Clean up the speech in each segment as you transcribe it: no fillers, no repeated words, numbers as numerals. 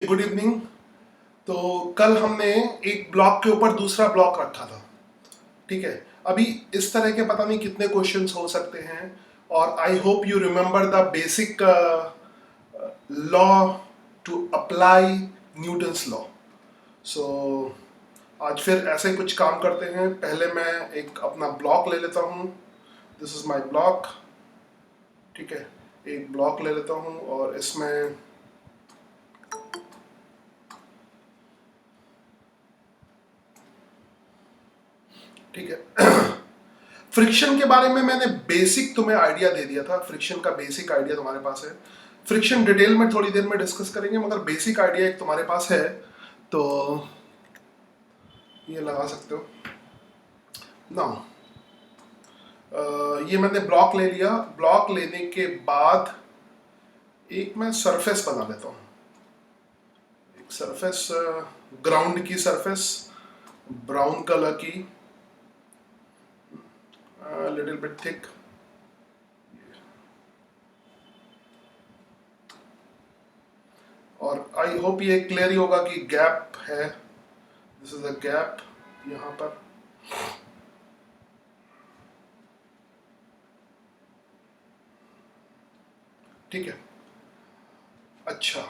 Good evening. तो कल हमने एक ब्लॉक के ऊपर दूसरा ब्लॉक रखा था। ठीक है। अभी इस तरह के पता नहीं कितने क्वेश्चंस हो सकते हैं, और I hope you remember the basic law to apply Newton's law. So आज फिर ऐसे कुछ काम करते हैं। पहले मैं एक अपना ब्लॉक ले लेता हूँ। This is my block. ठीक है, एक ब्लॉक ले लेता हूँ और इसमें ठीक है फ्रिक्शन के बारे में मैंने बेसिक तुम्हें आइडिया दे दिया था। फ्रिक्शन का बेसिक आइडिया तुम्हारे पास है। फ्रिक्शन डिटेल में थोड़ी देर में डिस्कस करेंगे, मगर बेसिक आइडिया एक तुम्हारे पास है, तो ये लगा सकते हो ना। ये मैंने ब्लॉक ले लिया। ब्लॉक लेने के बाद एक मैं सरफेस बना लेता हूँ। एक सरफेस, ग्राउंड की सरफेस, ब्राउन कलर की, लिटिल बिट थिक। और आई होप ये क्लियर ही होगा कि गैप है। दिस इज अ गैप यहाँ पर। ठीक है। अच्छा,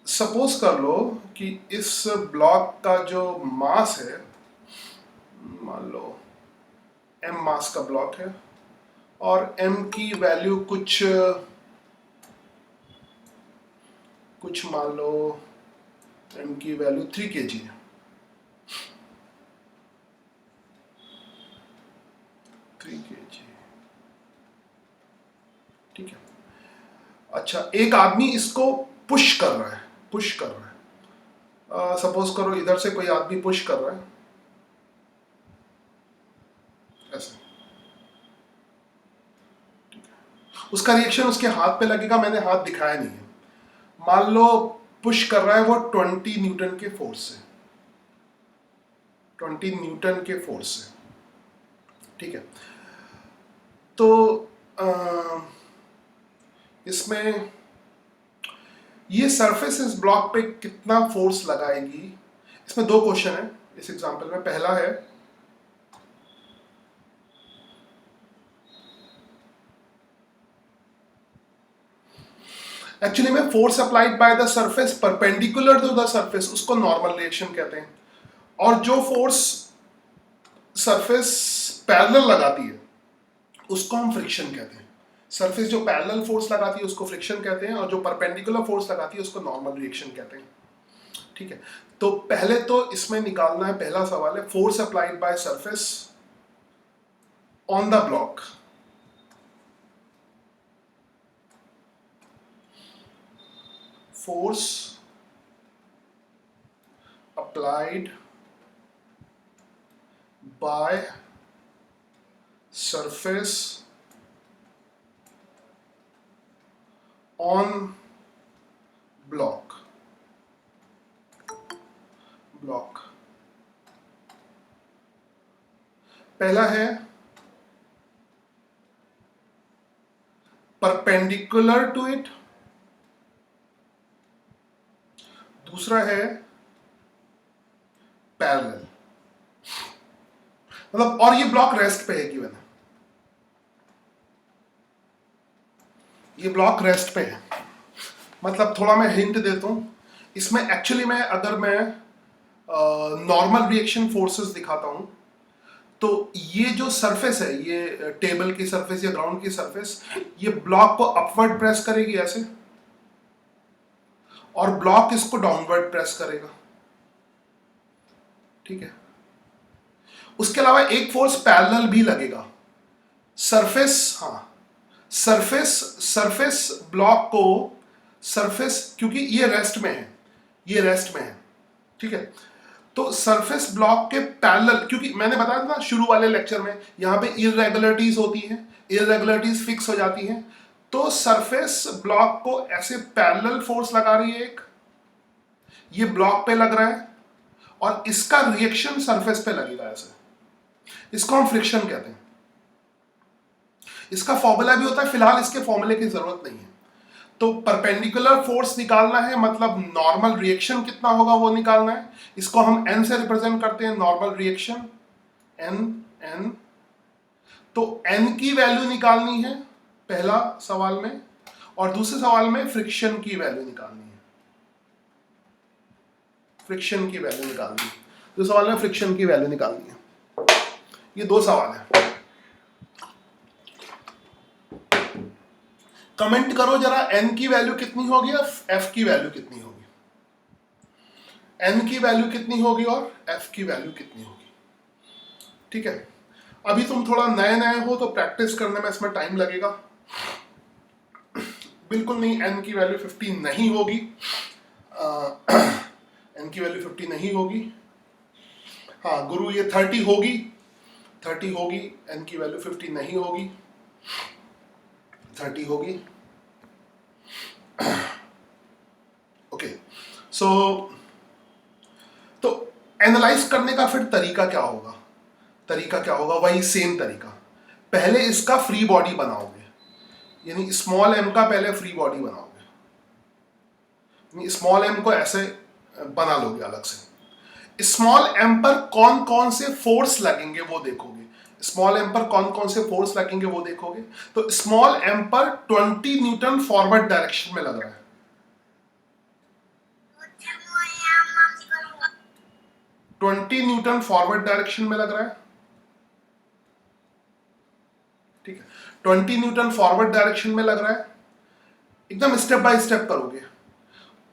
सपोज कर लो कि इस ब्लॉक का जो मास है, मान लो m मास का ब्लॉक है, और m की वैल्यू कुछ कुछ मान लो m की वैल्यू 3 kg है। 3 kg। ठीक है। अच्छा, एक आदमी इसको पुश कर रहा है। पुश कर रहा है, सपोज करो इधर से कोई आदमी पुश कर रहा है ऐसे। उसका रिएक्शन उसके हाथ पे लगेगा। मैंने हाथ दिखाया नहीं है। मान लो पुश कर रहा है वो 20 न्यूटन के फोर्स से। 20 न्यूटन के फोर्स से। ठीक है। तो इसमें ये सरफेस इस ब्लॉक पे कितना फोर्स लगाएगी। इसमें दो क्वेश्चन है इस एग्जांपल में। पहला है एक्चुअली में force applied by the surface perpendicular to the surface, उसको नॉर्मल रिएक्शन कहते हैं। और जो फोर्स सरफेस पैरेलल लगाती है उसको हम फ्रिक्शन कहते हैं। सरफेस जो पैरेलल फोर्स लगाती है उसको फ्रिक्शन कहते हैं, और जो परपेंडिकुलर फोर्स लगाती है उसको नॉर्मल रिएक्शन कहते हैं। ठीक है। तो पहले तो इसमें निकालना है, पहला सवाल है force applied by surface on the block. Force applied by surface on block। पहला है परपेंडिकुलर टू इट, दूसरा है पैरेलल। मतलब, और ये ब्लॉक रेस्ट पे है गिवन है। ये ब्लॉक रेस्ट पे है। मतलब थोड़ा मैं हिंट देता हूं इसमें। एक्चुअली में अगर मैं नॉर्मल रिएक्शन फोर्सेस दिखाता हूं, तो ये जो सरफेस है, ये टेबल की सरफेस या ग्राउंड की सरफेस, ये ब्लॉक को अपवर्ड प्रेस करेगी ऐसे, और ब्लॉक इसको डाउनवर्ड प्रेस करेगा। ठीक है। उसके अलावा एक फोर्स पैरेलल भी लगेगा। सरफेस, हाँ, सरफेस सरफेस ब्लॉक को, सरफेस क्योंकि ये रेस्ट में है, ये रेस्ट में है। ठीक है। तो सरफेस ब्लॉक के पैरेलल, क्योंकि मैंने बताया था ना शुरू वाले लेक्चर में, यहां पे इररेगुलरिटीज होती हैं, इररेगुलरिटीज फिक्स हो जाती हैं। तो सरफेस ब्लॉक को ऐसे पैरेलल फोर्स लगा रही है एक, ये ब्लॉक पे लग रहा है, और इसका रिएक्शन सरफेस पे लगेगा ऐसे। इसको हम फ्रिक्शन कहते हैं। इसका फॉर्मूला भी होता है, फिलहाल इसके फॉर्मूले की जरूरत नहीं है। तो परपेंडिकुलर फोर्स निकालना है, मतलब नॉर्मल रिएक्शन कितना होगा वो निकालना है। इसको हम एन से रिप्रेजेंट करते हैं, नॉर्मल रिएक्शन एन एन। तो एन की वैल्यू निकालनी है पहला सवाल में, और दूसरे सवाल में फ्रिक्शन की वैल्यू निकालनी है। फ्रिक्शन की वैल्यू निकालनी है, दूसरे सवाल में फ्रिक्शन की वैल्यू निकालनी है। ये दो सवाल है। कमेंट करो जरा, एन की वैल्यू कितनी होगी और एफ की वैल्यू कितनी होगी। एन की वैल्यू कितनी होगी और एफ की वैल्यू कितनी होगी। ठीक है, अभी तुम थोड़ा नए नए हो तो प्रैक्टिस करने में इसमें टाइम लगेगा। बिल्कुल नहीं, एन की वैल्यू 50 नहीं होगी। एन की वैल्यू 50 नहीं होगी। हाँ गुरु, ये 30 होगी, 30 होगी। एन की वैल्यू 50 नहीं होगी, 30 होगी। ओके, सो तो एनालाइज करने का फिर तरीका क्या होगा? तरीका क्या होगा? वही सेम तरीका। पहले इसका फ्री बॉडी बनाओगे, यानी स्मॉल एम का पहले फ्री बॉडी बनाओगे। स्मॉल एम को ऐसे बना लोगे अलग से। स्मॉल एम पर कौन कौन से फोर्स लगेंगे वो देखोगे। स्मॉल एम पर कौन कौन से फोर्स लगेंगे वो देखोगे। तो स्मॉल एम पर 20 न्यूटन फॉरवर्ड डायरेक्शन में लग रहा है। 20 न्यूटन फॉरवर्ड डायरेक्शन में लग रहा है। ठीक है, 20 न्यूटन फॉरवर्ड डायरेक्शन में लग रहा है। एकदम स्टेप बाय स्टेप करोगे।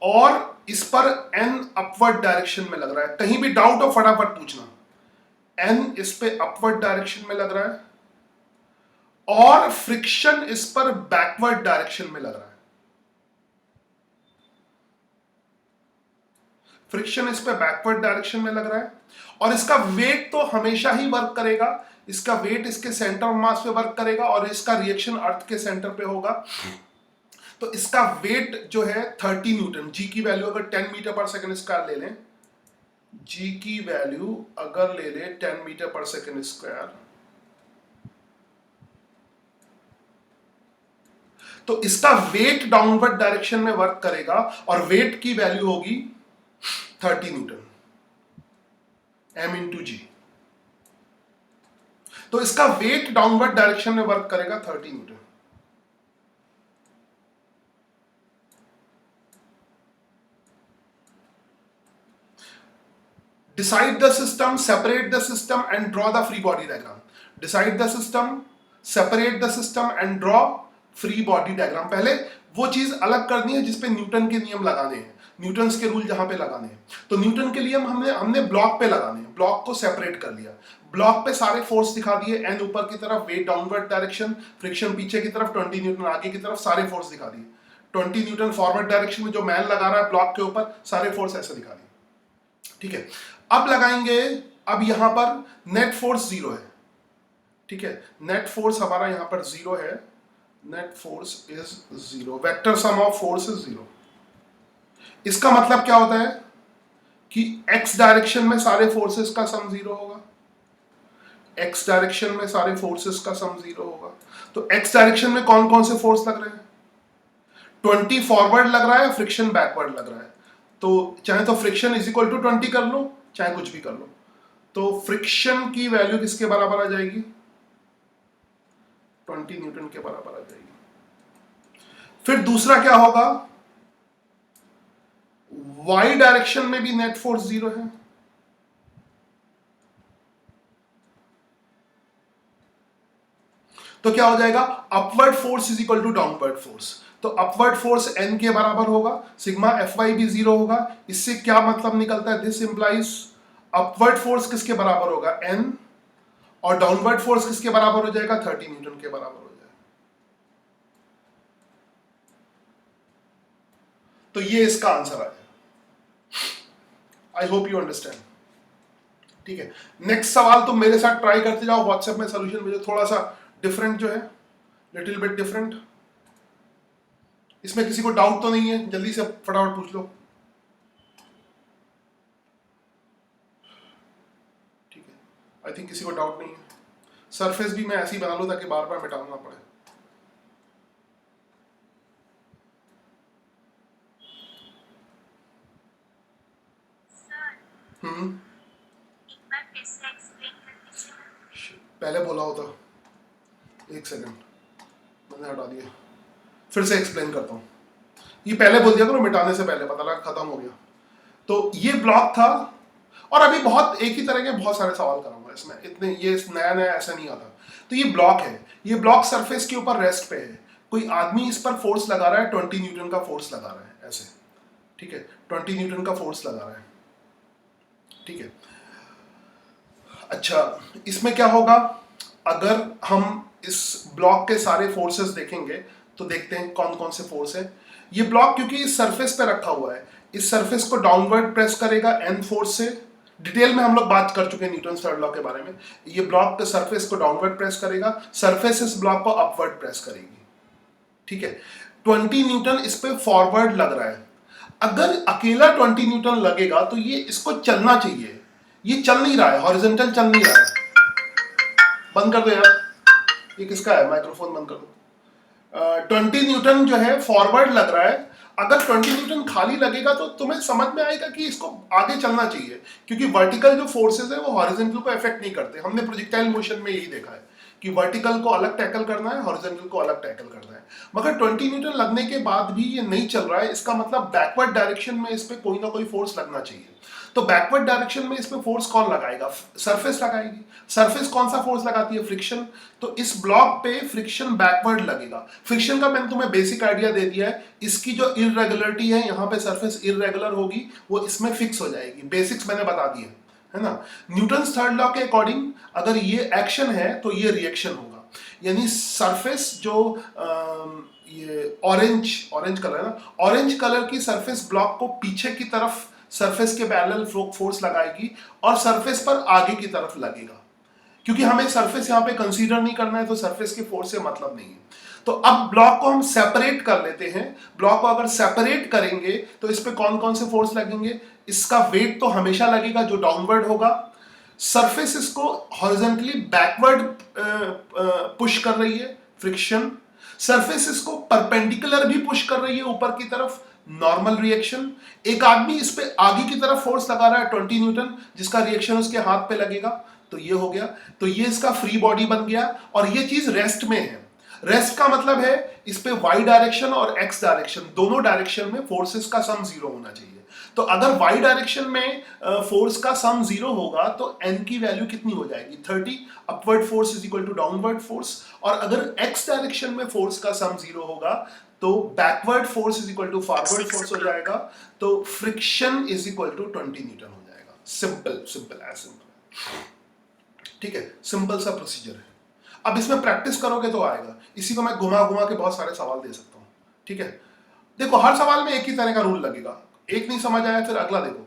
और इस पर एन अपवर्ड डायरेक्शन में लग रहा है। कहीं भी डाउट हो फटाफट पूछना। एन इस पे अपवर्ड डायरेक्शन में लग रहा है, और फ्रिक्शन इस पर बैकवर्ड डायरेक्शन में लग रहा है। फ्रिक्शन इस पे बैकवर्ड डायरेक्शन में लग रहा है, और इसका वेट तो हमेशा ही वर्क करेगा। इसका वेट इसके सेंटर ऑफ मास पे वर्क करेगा, और इसका रिएक्शन अर्थ के सेंटर पे होगा। तो इसका वेट जो है 30 न्यूटन। जी की वैल्यू अगर 10 मीटर पर सेकंड स्क्वायर ले लें, जी की वैल्यू अगर ले लें 10 मीटर पर सेकंड स्क्वायर, तो इसका वेट डाउनवर्ड डायरेक्शन में वर्क करेगा, और वेट की वैल्यू होगी 30 न्यूटन, m इंटू जी। तो इसका वेट डाउनवर्ड डायरेक्शन में वर्क करेगा 30 Newton. Decide the system, separate the system and draw the free body diagram. Decide the system, separate the system and draw free body diagram. पहले वो चीज अलग करनी है जिसपे न्यूटन के नियम लगाने हैं, न्यूटन्स के रूल जहां पे लगाने हैं। तो न्यूटन के नियम हमने ब्लॉक पे लगाने हैं। ब्लॉक को सेपरेट कर लिया, ब्लॉक पे सारे फोर्स दिखा दिए। एन ऊपर की तरफ, वेट डाउनवर्ड डायरेक्शन, फ्रिक्शन पीछे की तरफ, 20 न्यूटन आगे की तरफ, सारे फोर्स दिखा दिए। 20 न्यूटन फॉरवर्ड डायरेक्शन में जो मैन लगा रहा है ब्लॉक के ऊपर, सारे फोर्स ऐसे दिखा दिए। ठीक है, अब लगाएंगे। अब यहां पर नेट फोर्स 0 है। ठीक है, नेट फोर्स हमारा यहां पर 0 है। Net force is 0, vector sum of force is 0। इसका मतलब क्या होता है कि x डायरेक्शन में सारे फोर्सेस का सम 0 होगा। x डायरेक्शन में सारे फोर्सेस का सम 0 होगा। तो x डायरेक्शन में कौन कौन से फोर्स लग रहे हैं? 20 फॉरवर्ड लग रहा है, फ्रिक्शन बैकवर्ड लग रहा है। तो चाहे तो फ्रिक्शन इज इक्वल टू 20 कर लो, चाहे कुछ भी कर लो। तो फ्रिक्शन की वैल्यू किसके बराबर आ जाएगी? 20 न्यूटन के बराबर आ जाएगी। फिर दूसरा क्या होगा? y डायरेक्शन में भी नेट फोर्स 0 है। तो क्या हो जाएगा? Upward force is equal to downward force. तो अपवर्ड फोर्स n के बराबर होगा, सिग्मा Fy भी 0 होगा। इससे क्या मतलब निकलता है? दिस इंप्लाइज अपवर्ड फोर्स किसके बराबर होगा? n, और डाउनवर्ड फोर्स किसके बराबर हो जाएगा? 30 न्यूटन के बराबर हो जाएगा। तो ये इसका आंसर आ जाएगा। आई होप यू अंडरस्टैंड। ठीक है, नेक्स्ट सवाल तुम मेरे साथ ट्राई करते जाओ, व्हाट्सएप में सोल्यूशन भेजो। थोड़ा सा डिफरेंट जो है, लिटिल बिट डिफरेंट। इसमें किसी को डाउट तो नहीं है? जल्दी से फटाफट पूछ लो। ठीक है, आई थिंक किसी को डाउट नहीं है। सरफेस भी मैं ऐसे ही बना लूं ताकि बार बार मिटाना पड़े। पहले बोला होता, एक सेकंड मैंने हटा दिया, फिर से एक्सप्लेन करता हूँ। ये पहले बोल दिया करो, मिटाने से पहले पता लगा खत्म हो गया। तो ये ब्लॉक था, और अभी बहुत एक ही तरह के बहुत सारे सवाल कराऊंगा इसमें, इतने ये नया नया ऐसा नहीं आता। तो ये ब्लॉक है, ये ब्लॉक सरफेस के ऊपर रेस्ट पे है, कोई आदमी इस पर फोर्स लगा रहा है, 20 न्यूटन का फोर्स लगा रहा है ऐसे, ठीक है, 20 न्यूटन का फोर्स लगा रहा है, ठीक है। अच्छा, इसमें क्या होगा, अगर हम इस ब्लॉक के सारे फोर्सेस देखेंगे तो देखते हैं कौन कौन से फोर्स है। ये ब्लॉक क्योंकि इस सरफेस पे रखा हुआ है, इस सरफेस को डाउनवर्ड प्रेस करेगा एन फोर्स से। डिटेल में हम लोग बात कर चुके हैं न्यूटन थर्ड लॉ के बारे में। ये ब्लॉक के सरफेस को डाउनवर्ड प्रेस करेगा, सरफेस इस ब्लॉक को अपवर्ड प्रेस करेगी, ठीक है। 20 न्यूटन इस पे फॉरवर्ड लग रहा है। अगर अकेला 20 न्यूटन लगेगा तो ये इसको चलना चाहिए, ये चल नहीं रहा है, हॉरिजॉन्टल चल नहीं रहा है। बंद कर दो यार, ये किसका है, माइक्रोफोन बंद कर दो। 20 न्यूटन जो है फॉरवर्ड लग रहा है। अगर 20 न्यूटन खाली लगेगा तो तुम्हें समझ में आएगा कि इसको आगे चलना चाहिए, क्योंकि वर्टिकल जो फोर्सेस है वो हॉरिजॉन्टल को अफेक्ट नहीं करते। हमने प्रोजेक्टाइल मोशन में यही देखा है कि वर्टिकल को अलग टैकल करना है, हॉरिजॉन्टल को अलग टैकल करना है। मगर 20 न्यूटन लगने के बाद भी ये नहीं चल रहा है, इसका मतलब बैकवर्ड डायरेक्शन में इस पे कोई ना कोई फोर्स लगना चाहिए। तो बैकवर्ड डायरेक्शन में इसमें फोर्स कौन लगाएगा, सरफेस लगाएगी। सरफेस कौन सा फोर्स लगाती है, फ्रिक्शन। तो इस ब्लॉक पे फ्रिक्शन बैकवर्ड लगेगा। फ्रिक्शन का मैंने तुम्हें बेसिक आइडिया दे दिया है, इसकी जो इररेगुलरिटी है, यहाँ पे सरफेस इररेगुलर होगी, वो इसमें फिक्स हो जाएगी। बेसिक्स मैंने बता दिए, है ना। न्यूटन्स थर्ड लॉ के अकॉर्डिंग अगर ये एक्शन है तो ये रिएक्शन होगा, यानी सरफेस जो ये ऑरेंज कलर है ना, ऑरेंज कलर की सरफेस ब्लॉक को पीछे की तरफ सरफेस के पैरेलल फोर्स लगाएगी और सरफेस पर आगे की तरफ लगेगा। क्योंकि हमें सरफेस यहाँ पे कंसीडर नहीं करना है, तो सरफेस के फोर्स से मतलब नहीं है। तो अब ब्लॉक को हम सेपरेट कर लेते हैं। ब्लॉक को अगर सेपरेट करेंगे तो इस पे कौन कौन से फोर्स लगेंगे, इसका वेट तो हमेशा लगेगा जो डाउनवर्ड होगा। सरफेस इसको हॉरिजॉन्टली बैकवर्ड पुश कर रही है, फ्रिक्शन। सरफेस इसको परपेंडिकुलर भी पुश कर रही है ऊपर की तरफ, नॉर्मल रिएक्शन। एक आदमी इस पे आगे की तरफ फोर्स लगा रहा है 20 न्यूटन, जिसका रिएक्शन उसके हाथ पे लगेगा, तो ये हो गया। तो ये इसका फ्री बॉडी बन गया, और ये चीज रेस्ट में है। रेस्ट का मतलब है इस पे वाई डायरेक्शन और एक्स डायरेक्शन, दोनों डायरेक्शन में फोर्सेस का सम 0 होना चाहिए। तो अगर वाई डायरेक्शन में फोर्स का सम 0 होगा तो एन की वैल्यू कितनी हो जाएगी, 30। Upward force is equal to downward force. और अगर एक्स डायरेक्शन में फोर्स का सम 0 होगा तो backward force is equal to forward force हो जाएगा। तो friction is equal to 20 newton हो जाएगा। सिंपल सिंपल एज सिंपल, ठीक है, सिंपल सा प्रोसीजर है। अब इसमें प्रैक्टिस करोगे तो आएगा। इसी को मैं घुमा घुमा के बहुत सारे सवाल दे सकता हूँ, ठीक है। देखो हर सवाल में एक ही तरह का रूल लगेगा, एक नहीं समझ आया फिर अगला देखो,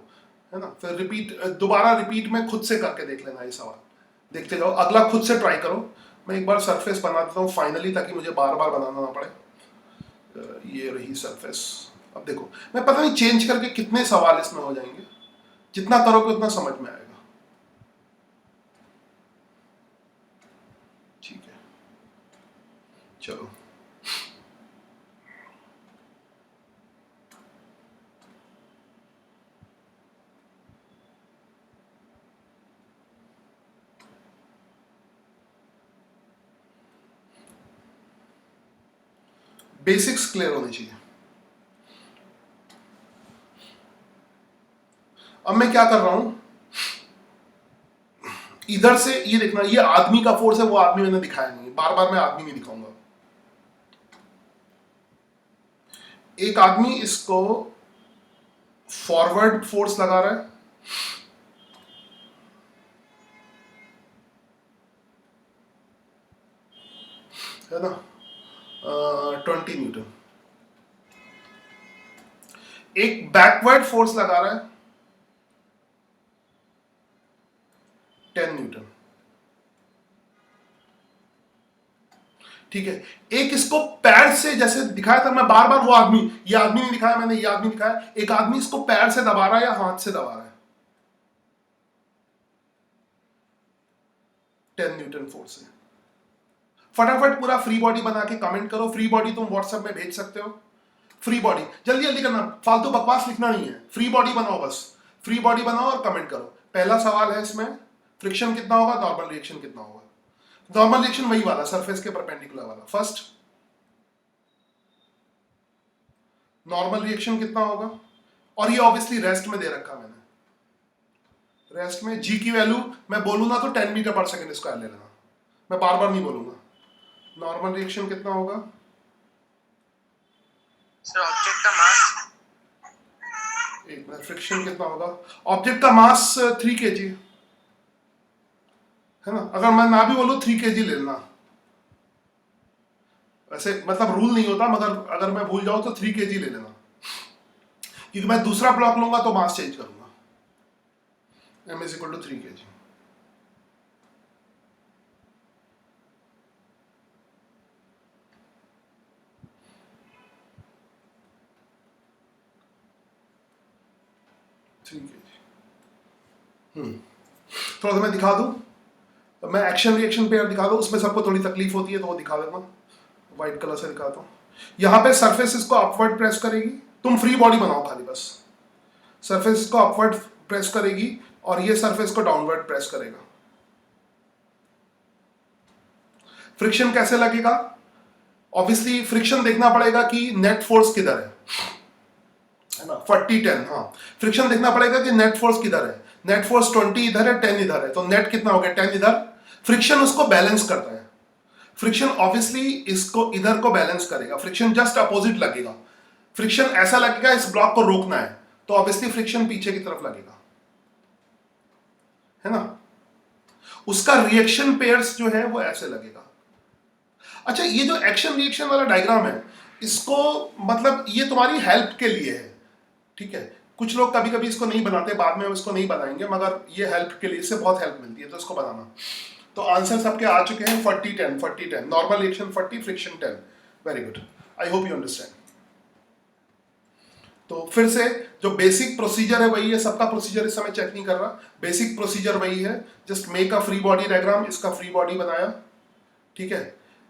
है ना, फिर रिपीट, दोबारा रिपीट में खुद से करके देख लेना ये सवाल, देखते जाओ, अगला खुद से ट्राई करो। मैं एक बार सरफेस बना देता हूँ फाइनली, ताकि मुझे बार बार बनाना ना पड़े। ये रही सरफेस। अब देखो मैं पता नहीं चेंज करके कितने सवाल इसमें हो जाएंगे, जितना करोगे उतना समझ में आएगा, ठीक है। चलो बेसिक्स क्लियर होने चाहिए। अब मैं क्या कर रहा हूं, इधर से ये देखना, ये आदमी का फोर्स है, वो आदमी मैंने दिखाया नहीं, बार बार मैं आदमी नहीं दिखाऊंगा। एक आदमी इसको फॉरवर्ड फोर्स लगा रहा है ना, 20 न्यूटन। एक बैकवर्ड फोर्स लगा रहा है 10 न्यूटन, ठीक है। एक इसको पैर से, जैसे दिखाया था मैं बार बार, वो आदमी, ये आदमी नहीं दिखाया मैंने, ये आदमी दिखाया। एक आदमी इसको पैर से दबा रहा है या हाथ से दबा रहा है, 10 न्यूटन फोर्स है। फटाफट पूरा फ्री बॉडी बना के कमेंट करो। फ्री बॉडी तुम व्हाट्सएप में भेज सकते हो। फ्री बॉडी जल्दी जल्दी करना, फालतू बकवास लिखना नहीं है, फ्री बॉडी बनाओ, बस फ्री बॉडी बनाओ और कमेंट करो। पहला सवाल है इसमें, फ्रिक्शन कितना होगा, नॉर्मल रिएक्शन कितना होगा। नॉर्मल रिएक्शन वही वाला, सरफेस के परपेंडिकुलर वाला। फर्स्ट नॉर्मल रिएक्शन कितना होगा, और ये ऑब्वियसली रेस्ट में दे रखा मैंने। रेस्ट में जी की वैल्यू मैं बोलूंगा तो 10 मीटर पर सेकेंड स्क्वायर ले लेना, मैं बार बार नहीं बोलूंगा। नॉर्मल रिएक्शन कितना होगा सर? ऑब्जेक्ट का मास, एक मिनट, फ्रिक्शन कितना होगा, ऑब्जेक्ट का मास 3 kg है ना। अगर मैं ना भी बोलूं 3 kg ले लेना, वैसे मतलब रूल नहीं होता, मगर अगर मैं भूल जाऊं तो 3 kg ले लेना, क्योंकि मैं दूसरा ब्लॉक लूंगा तो मास चेंज करूंगा। m is equal to 3 kg। थोड़ा सा मैं दिखा दूं, तो मैं एक्शन रिएक्शन पेयर दिखा दूं, उसमें सबको थोड़ी तकलीफ होती है तो वो दिखा देता हूं, व्हाइट कलर से दिखाता हूं। यहां पे सरफेस इसको अपवर्ड प्रेस करेगी, तुम फ्री बॉडी बनाओ खाली बस। सरफेस इसको अपवर्ड प्रेस करेगी और ये सरफेस को डाउनवर्ड प्रेस करेगा। फ्रिक्शन कैसे लगेगा, ऑब्वियसली फ्रिक्शन देखना पड़ेगा कि नेट फोर्स किधर है ना, 40-10। हाँ, फ्रिक्शन देखना पड़ेगा कि नेट फोर्स किधर है। नेट फोर्स 20 इधर है, 10 इधर है, तो नेट कितना हो गया, 10 इधर। फ्रिक्शन उसको बैलेंस करता है। फ्रिक्शन ऑब्वियसली इसको इधर को बैलेंस करेगा, फ्रिक्शन जस्ट अपोजिट लगेगा। फ्रिक्शन ऐसा लगेगा इस ब्लॉक को रोकना है, तो ऑब्वियसली फ्रिक्शन पीछे की तरफ लगेगा, है ना। उसका रिएक्शन पेयर्स जो है वो ऐसे लगेगा। अच्छा, ये जो एक्शन रिएक्शन वाला डायग्राम है, इसको मतलब ये तुम्हारी हेल्प के लिए है, ठीक है। कुछ लोग कभी कभी इसको नहीं बनाते, बाद में इसको नहीं बनाएंगे, मगर ये हेल्प के लिए, इससे बहुत हेल्प मिलती है, तो इसको बनाना। तो आंसर सबके आ चुके हैं, 40-10 40-10, normal reaction 40, friction 10। Very good, I hope you understand. तो फिर से जो बेसिक प्रोसीजर है वही है, सबका प्रोसीजर इस समय चेक नहीं कर रहा, बेसिक प्रोसीजर वही है। Just make a free body diagram, इसका फ्री बॉडी बनाया, ठीक है।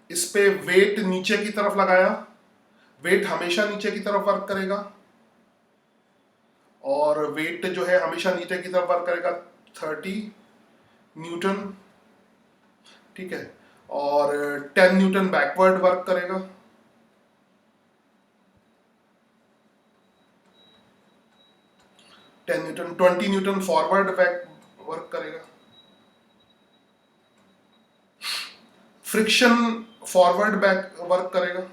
इस पे वेट नीचे की तरफ लगाया, वेट हमेशा नीचे की तरफ वर्क करेगा, और वेट जो है हमेशा नीचे की तरफ वर्क करेगा, 30 न्यूटन, ठीक है। और 10 न्यूटन बैकवर्ड वर्क करेगा, 10 Newton, 20 Newton forward back work करेगा। फ्रिक्शन फॉरवर्ड बैक वर्क करेगा,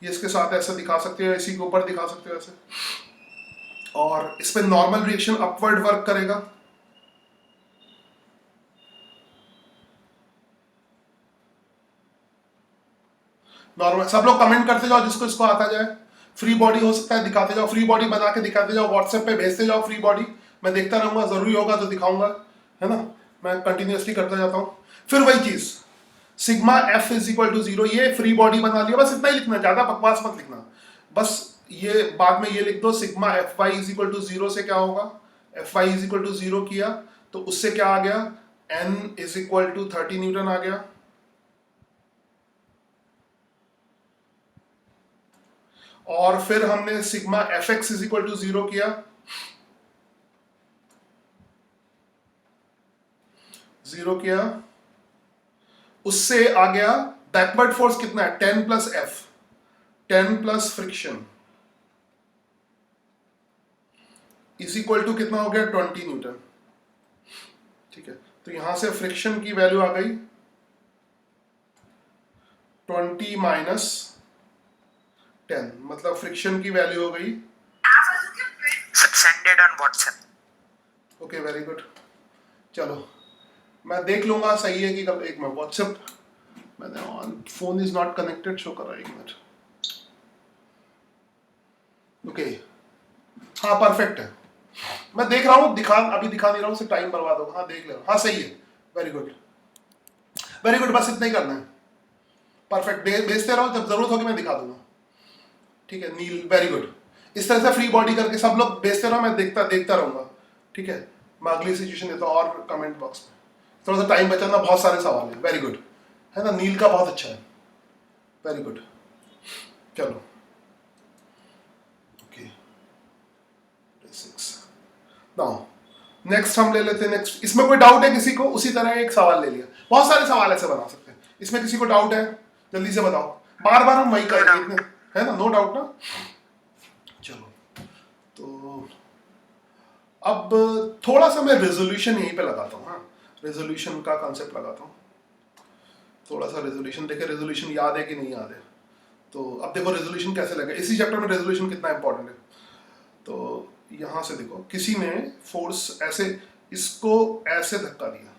ये इसके साथ ऐसा दिखा सकते हो, इसी के ऊपर दिखा सकते हो ऐसे। और इस पे नॉर्मल रिएक्शन अपवर्ड वर्क करेगा, नॉर्मल। सब लोग कमेंट करते जाओ जिसको इसको आता जाए। फ्री बॉडी हो सकता है, दिखाते जाओ, फ्री बॉडी बना के दिखाते जाओ, व्हाट्सएप पे भेजते जाओ फ्री बॉडी, मैं देखता रहूंगा, जरूरी होगा तो दिखाऊंगा, है ना। मैं कंटिन्यूसली करता जाता हूँ। फिर वही चीज, sigma F is equal to 0, ये फ्री बॉडी बना लिया, बस इतना ही लिखना, ज्यादा बकवास मत लिखना। बस ये बाद में ये लिख दो, sigma F Y is equal to 0 से क्या होगा, F Y is equal to 0 किया तो उससे क्या आ गया, N is equal to 30 newton आ गया। और फिर हमने sigma F X is equal to 0 किया, 0 किया, उससे आ गया बैकवर्ड फोर्स कितना है, 10 plus F, 10 plus friction is equal to कितना हो गया, 20 न्यूटन, ठीक है। तो यहां से फ्रिक्शन की वैल्यू आ गई 20 माइनस 10, मतलब फ्रिक्शन की वैल्यू हो गई, send it on WhatsApp. Okay very good. चलो मैं देख लूंगा सही है कि कब, एक मिनट, व्हाट्सएप मैंने on, phone is not connected show कर रहा है, एक मिनट, ओके, हाँ परफेक्ट है, मैं देख रहा हूँ, दिखा अभी दिखा नहीं रहा हूँ, सिर्फ टाइम बर्बाद होगा। हाँ देख ले रहा हूँ, हाँ सही है, वेरी गुड वेरी गुड, बस इतना ही करना है, परफेक्ट। भेजते रहो, जब जरूरत होगी मैं दिखा दूंगा, ठीक है। नील वेरी गुड, इस तरह से फ्री बॉडी करके सब लोग भेजते रहो, मैं देखता रहूंगा, ठीक है। मैं अगली सिचुएशन देता हूँ, और कमेंट बॉक्स में थोड़ा सा टाइम बचाना, बहुत सारे सवाल हैं, वेरी गुड, है ना। नील का बहुत अच्छा है, वेरी गुड। चलो ओके 6 नाउ नेक्स्ट हम ले लेते हैं नेक्स्ट। इसमें कोई डाउट है किसी को? उसी तरह एक सवाल ले लिया, बहुत सारे सवाल ऐसे बना सकते हैं। इसमें किसी को डाउट है? जल्दी से बताओ, बार बार हम वही करेंगे इतने, है ना? नो डाउट ना? चलो, तो अब थोड़ा सा मैं रेजोल्यूशन यहीं पे लगाता हूँ। हाँ, रेजोल्यूशन का कॉन्सेप्ट लगाता हूँ थोड़ा सा। रेजोल्यूशन देखे, रेजोल्यूशन याद है कि नहीं याद है? तो अब देखो रेजोल्यूशन कैसे लगे, इसी चैप्टर में रेजोल्यूशन कितना इंपॉर्टेंट है। तो यहां से देखो, किसी ने फोर्स ऐसे, इसको ऐसे धक्का दिया,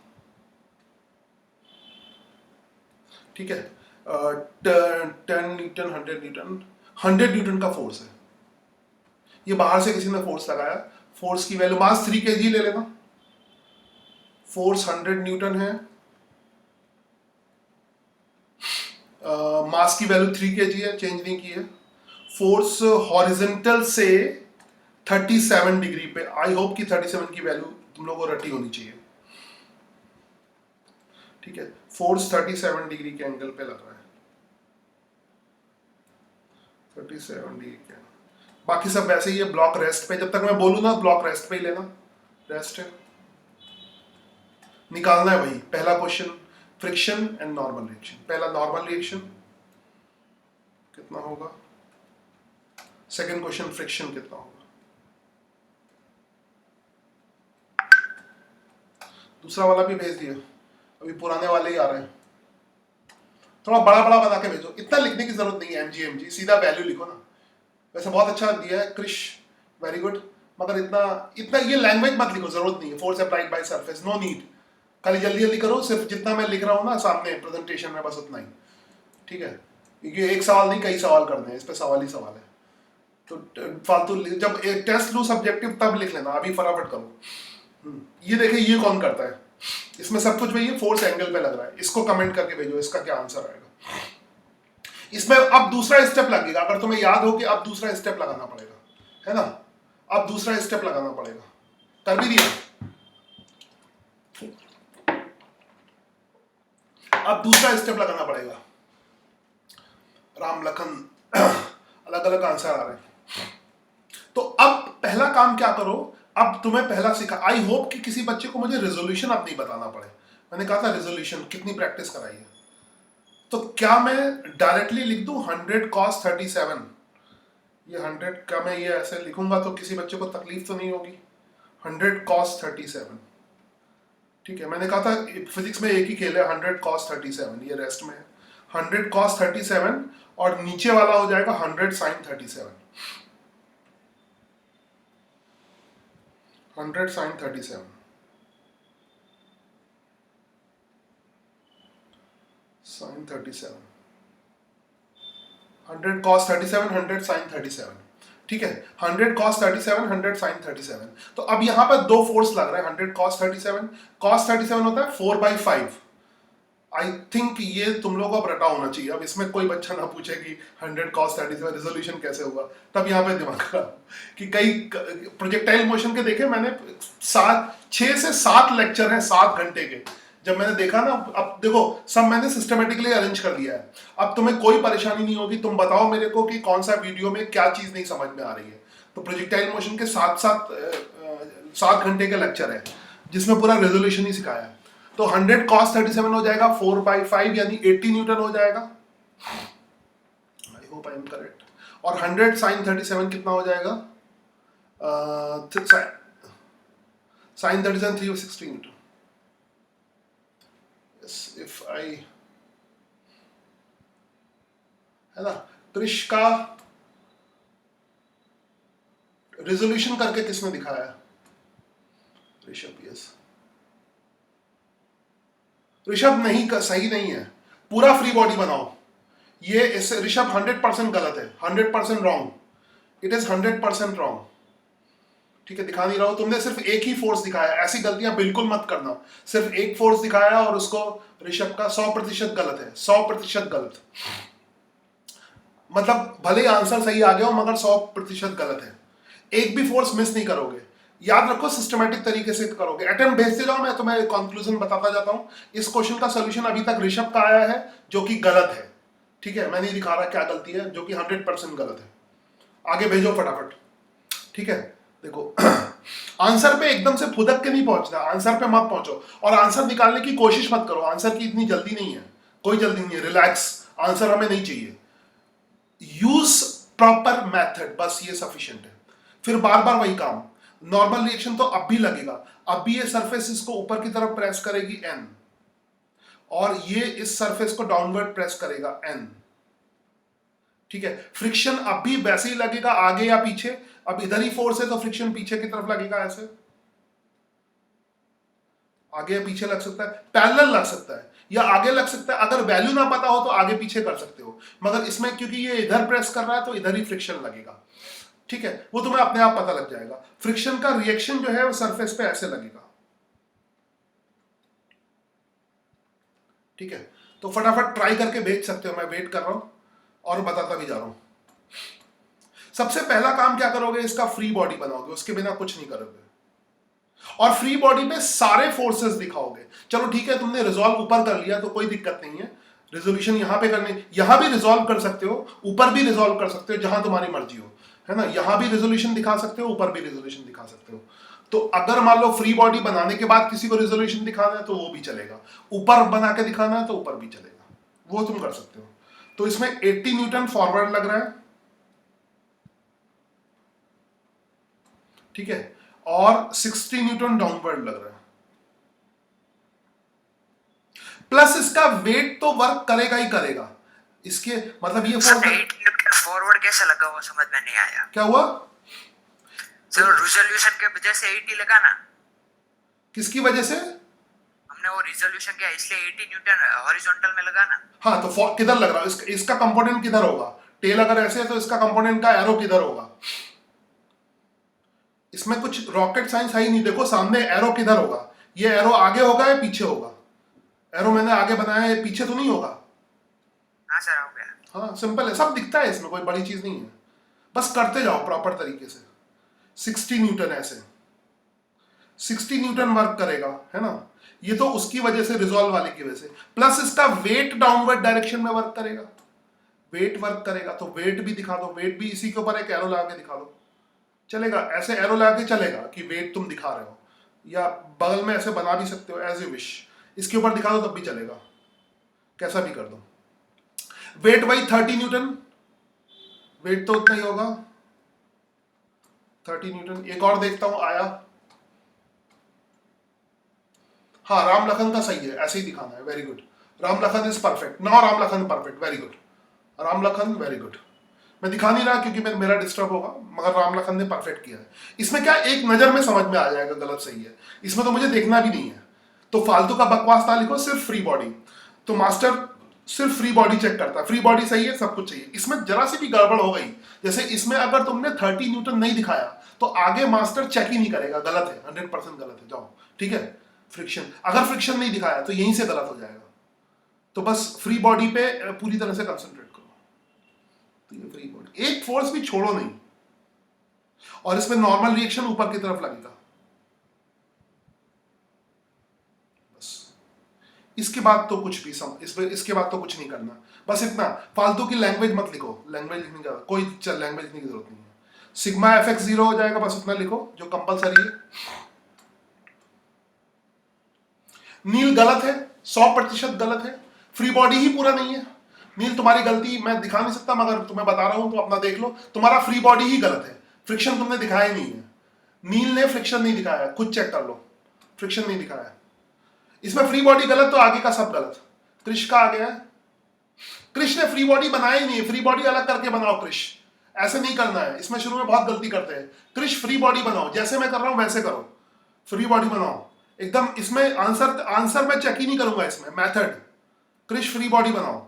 ठीक है, 10 न्यूटन, 100 न्यूटन, 100 न्यूटन का फोर्स है। ये बाहर से किसी ने फोर्स लगाया, फोर्स की वैल्यू मास 3 kg ले लेना, फोर्स 100 न्यूटन है, मास की वैल्यू 3 kg है, चेंज नहीं की है। फोर्स हॉरिजेंटल से 37 डिग्री पे, आई होप कि 37 की वैल्यू तुम लोगों को रटी होनी चाहिए, ठीक है। फोर्स 37 डिग्री के एंगल पे लग रहा है, 37 डिग्री के। बाकी सब वैसे ही है, ब्लॉक रेस्ट पे, जब तक मैं बोलूँ ना ब्लॉक रेस्ट पे ही लेना, रेस्ट है। निकालना है वही पहला question, friction and normal reaction. पहला नॉर्मल रिएक्शन कितना होगा, सेकंड क्वेश्चन फ्रिक्शन कितना होगा, दूसरा वाला भी भेज दिया, अभी पुराने वाले ही आ रहे हैं। थोड़ा बड़ा बड़ा बना के भेजो, इतना लिखने की जरूरत नहीं है, mg सीधा वैल्यू लिखो ना। वैसे बहुत अच्छा दिया है क्रिश, वेरी गुड, मगर इतना इतना ये लैंग्वेज मत लिखो, जरूरत नहीं है। Force applied by surface, no need. खाली जल्दी जल्दी करो, सिर्फ जितना मैं लिख रहा हूँ ना सामने प्रेजेंटेशन में, बस उतना ही, ठीक है। क्योंकि एक सवाल नहीं, कई सवाल करने हैं, इस पे सवाल ही सवाल है। तो फालतू, जब एक टेस्ट लो सब्जेक्टिव तब लिख लेना, अभी फटाफट करो। ये देखे, ये कौन करता है, इसमें सब कुछ भैया फोर्स एंगल पे लग रहा है। इसको कमेंट करके भेजो, इसका क्या आंसर आएगा। इसमें अब दूसरा स्टेप लगेगा, अगर तुम्हें याद हो कि अब दूसरा स्टेप लगाना पड़ेगा, है ना? अब दूसरा स्टेप लगाना पड़ेगा, कर भी दिया। अब दूसरा स्टेप लगाना पड़ेगा। राम लखन अलग अलग आंसर आ रहे हैं। तो अब पहला काम क्या करो, अब तुम्हें पहला सीखा, आई होप कि किसी बच्चे को मुझे रेजोल्यूशन अब नहीं बताना पड़े। मैंने कहा था रेजोल्यूशन कितनी प्रैक्टिस कराई है, तो क्या मैं डायरेक्टली लिख दूं 100 cos 37? ये 100 का मैं ये ऐसे लिखूंगा तो किसी बच्चे को तकलीफ तो नहीं होगी। 100 cos 37, ठीक है। मैंने कहा था फिजिक्स में एक ही खेल है, 100 cos 37, ये रेस्ट में है। 100 cos 37 और नीचे वाला हो जाएगा 100 sin 37, 100 sin 37, sin 37, 100 cos 37, 100 sin 37, ठीक है। 100 cos 37, 100 sin 37। तो अब यहां पर दो फोर्स लग रहे हैं। 100 cos 37, cos 37 होता है 4/5। आई थिंक ये तुम लोगों को रटा होना चाहिए। अब इसमें कोई बच्चा ना पूछे कि 100 cos 37 रेजोल्यूशन कैसे हुआ, तब यहाँ पे दिमाग खराब। कि कई प्रोजेक्टाइल मोशन के देखे मैंने, 6 से 7 लेक्चर हैं 7 घंटे के। जब मैंने देखा ना, अब देखो सब मैंने सिस्टमेटिकली अरेंज कर दिया है। अब तुम्हें कोई परेशानी नहीं होगी, तुम बताओ मेरे को कि कौन सा वीडियो में क्या चीज नहीं समझ में आ रही है। तो प्रोजेक्टाइल मोशन के 7 घंटे के लेक्चर है जिसमें पूरा रेजोल्यूशन ही सिखाया है। तो 100 cos 37 हो जाएगा 4/5, यानी 80 न्यूटन हो जाएगा। I hope I am correct. और 100 sin 37 कितना हो जाएगा? sin 37 360 Newton. इफ आई, है ना? क्रिश का रेजोल्यूशन करके किसने दिखाया? ऋषभ, यस। ऋषभ नहीं, सही नहीं है, पूरा फ्री बॉडी बनाओ। ये इससे ऋषभ 100% गलत है, 100% रॉन्ग, इट इज 100% रॉन्ग, ठीक है। दिखा नहीं रहा हूं, तुमने सिर्फ एक ही फोर्स दिखाया, ऐसी गलतियां बिल्कुल मत करना। सिर्फ एक फोर्स दिखाया और उसको ऋषभ का 100% गलत है, 100% गलत। मतलब भले आंसर सही आ गया हो मगर 100% गलत है। एक भी फोर्स मिस नहीं करोगे, याद रखो, सिस्टमैटिक तरीके से करोगे। अटेम्प्ट भेजते जाओ, मैं तुम्हें कंक्लूजन बताता जाता हूं। इस क्वेश्चन का सॉल्यूशन अभी तक ऋषभ का आया है जो कि गलत है, ठीक है। मैं नहीं दिखा रहा क्या गलती है, जो कि 100% गलत है। आगे भेजो फटाफट, ठीक है। देखो आंसर पे एकदम से फुदक के नहीं पहुंचना, आंसर पे मत पहुंचो और आंसर निकालने की कोशिश मत करो, आंसर की इतनी जल्दी नहीं है, कोई जल्दी नहीं है, रिलैक्स, आंसर हमें नहीं चाहिए। यूज प्रॉपर मेथड, बस ये सफिशिएंट है। फिर बार बार वही काम, नॉर्मल रिएक्शन तो अब भी लगेगा, अब भी ये सरफेस इसको ऊपर की तरफ प्रेस करेगी N, और ये इस सरफेस को डाउनवर्ड प्रेस करेगा N, ठीक है। फ्रिक्शन अब भी वैसे ही लगेगा आगे या पीछे, अब इधर ही फोर्स है तो फ्रिक्शन पीछे की तरफ लगेगा, ऐसे आगे या पीछे लग सकता है, पैरेलल लग सकता है या आगे लग सकता है, अगर वैल्यू ना पता हो तो आगे पीछे कर सकते हो, मगर इसमें क्योंकि ये इधर प्रेस कर रहा है तो इधर ही फ्रिक्शन लगेगा, ठीक है, वो तुम्हें अपने आप पता लग जाएगा। फ्रिक्शन का रिएक्शन जो है वो सरफेस पे ऐसे लगेगा, ठीक है। तो फटाफट ट्राई करके भेज सकते हो, मैं वेट कर रहा हूं और बताता भी जा रहा हूं। सबसे पहला काम क्या करोगे, इसका फ्री बॉडी बनाओगे, उसके बिना कुछ नहीं करोगे, और फ्री बॉडी में सारे फोर्सेस दिखाओगे। चलो ठीक है, तुमने रिजॉल्व ऊपर कर लिया तो कोई दिक्कत नहीं है, रेजोल्यूशन यहां पे करने, यहां भी रिजॉल्व कर सकते हो, ऊपर भी रिजॉल्व कर सकते हो, जहां तुम्हारी मर्जी हो, है ना। यहां भी रेजोल्यूशन दिखा सकते हो, ऊपर भी रेजोल्यूशन दिखा सकते हो। तो अगर मान लो फ्री बॉडी बनाने के बाद किसी को रेजोल्यूशन दिखाना है तो वो भी चलेगा, ऊपर बना के दिखाना है तो ऊपर भी चलेगा, वो तुम कर सकते हो। तो इसमें 80 न्यूटन फॉरवर्ड लग रहा है, ठीक है, और 60 न्यूटन डाउनवर्ड लग रहा है, प्लस इसका वेट तो वर्क करेगा ही करेगा, इसके मतलब ये फोर्स 8 न्यूटन फॉरवर्ड कैसे लगा वो समझ में नहीं आया। क्या हुआ, सर रिजोल्यूशन के वजह से 80 लगा ना, किसकी वजह से, हमने वो रिजोल्यूशन किया इसलिए 80 न्यूटन हॉरिजॉन्टल में लगा ना। हाँ तो किधर लग रहा है, इसका कंपोनेंट किधर होगा, टेल अगर ऐसे है तो इसका कंपोनेंट का एरो किधर होगा, इसमें कुछ रॉकेट साइंस है ही नहीं। देखो सामने एरो किधर होगा, ये एरो आगे होगा या पीछे होगा, एरो मैंने आगे बनाया है, पीछे तो नहीं होगा। हाँ सर हो गया। हाँ सिंपल है, सब दिखता है इसमें, कोई बड़ी चीज नहीं है, बस करते जाओ प्रॉपर तरीके से। 60 न्यूटन ऐसे 60 न्यूटन वर्क करेगा, है ना, ये तो उसकी वजह से, रिजॉल्व वाले की वजह से, प्लस इसका वेट डाउनवर्ड डायरेक्शन में वर्क करेगा, वेट वर्क करेगा, तो वेट भी दिखा दो, वेट भी इसी के ऊपर एक एरो लगा के दिखा दो, चलेगा, ऐसे एरो लगा के चलेगा कि वेट तुम दिखा रहे हो, या बगल में ऐसे बना भी सकते हो एज यू विश, इसके ऊपर दिखा दो तब भी चलेगा, कैसा भी कर दो। वेट वही 30 न्यूटन, वेट तो उतना ही होगा 30 न्यूटन। एक और देखता हूं आया, हाँ राम लखन का सही है, ऐसे ही दिखाना है, very good, Ram Lakhan is perfect, now Ram Lakhan perfect, very good, Ram Lakhan very good. मैं दिखा नहीं रहा क्योंकि मेरा डिस्टर्ब होगा, मगर राम लखन ने परफेक्ट किया है। इसमें क्या एक नजर में समझ में आ जाएगा गलत सही है, इसमें तो मुझे देखना भी नहीं है, तो फालतू का बकवास ना लिखो, सिर्फ फ्री बॉडी। तो मास्टर सिर्फ फ्री बॉडी चेक करता है, फ्री बॉडी सही है, सब कुछ चाहिए। इसमें जरा सी भी गड़बड़ हो गई, जैसे इसमें अगर तुमने 30 न्यूटन नहीं दिखाया तो आगे मास्टर चेक ही नहीं करेगा, गलत है, 100% गलत है, जाओ, ठीक है। फ्रिक्शन, अगर फ्रिक्शन नहीं दिखाया तो यहीं से गलत हो जाएगा, तो बस फ्री बॉडी पे पूरी तरह से कंसंट्रेट करो। तो ये फ्री बॉडी, एक फोर्स भी छोड़ो नहीं, और इसमें नॉर्मल रिएक्शन ऊपर की तरफ लगेगा, बस इसके बाद तो कुछ भी इसके बाद तो कुछ नहीं करना, बस इतना, फालतू की लैंग्वेज मत लिखो, लैंग्वेज लिखने का कोई लैंग्वेज लिखने की जरूरत नहीं है। सिग्मा एफ एक्स 0 हो जाएगा, बस उतना लिखो जो कंपलसरी है। नील गलत है, 100% गलत है, फ्री बॉडी ही पूरा नहीं है। नील तुम्हारी गलती मैं दिखा नहीं सकता, मगर तुम्हें बता रहा हूं तो अपना देख लो, तुम्हारा फ्री बॉडी ही गलत है, फ्रिक्शन तुमने दिखाया ही नहीं है, नील ने फ्रिक्शन नहीं दिखाया, खुद चेक कर लो, फ्रिक्शन नहीं दिखाया। इसमें फ्री बॉडी गलत तो आगे का सब गलत। क्रिश का आ गया, क्रिश ने फ्री बॉडी बनाया ही नहीं है, फ्री बॉडी अलग करके बनाओ क्रिश, ऐसे नहीं करना है, इसमें शुरू में बहुत गलती करते हैं। क्रिश फ्री बॉडी बनाओ, जैसे मैं कर रहा हूं वैसे करो, फ्री बॉडी बनाओ एकदम, इसमें आंसर मैं चेक ही नहीं करूंगा, इसमें मेथड। क्रिश फ्री बॉडी बनाओ,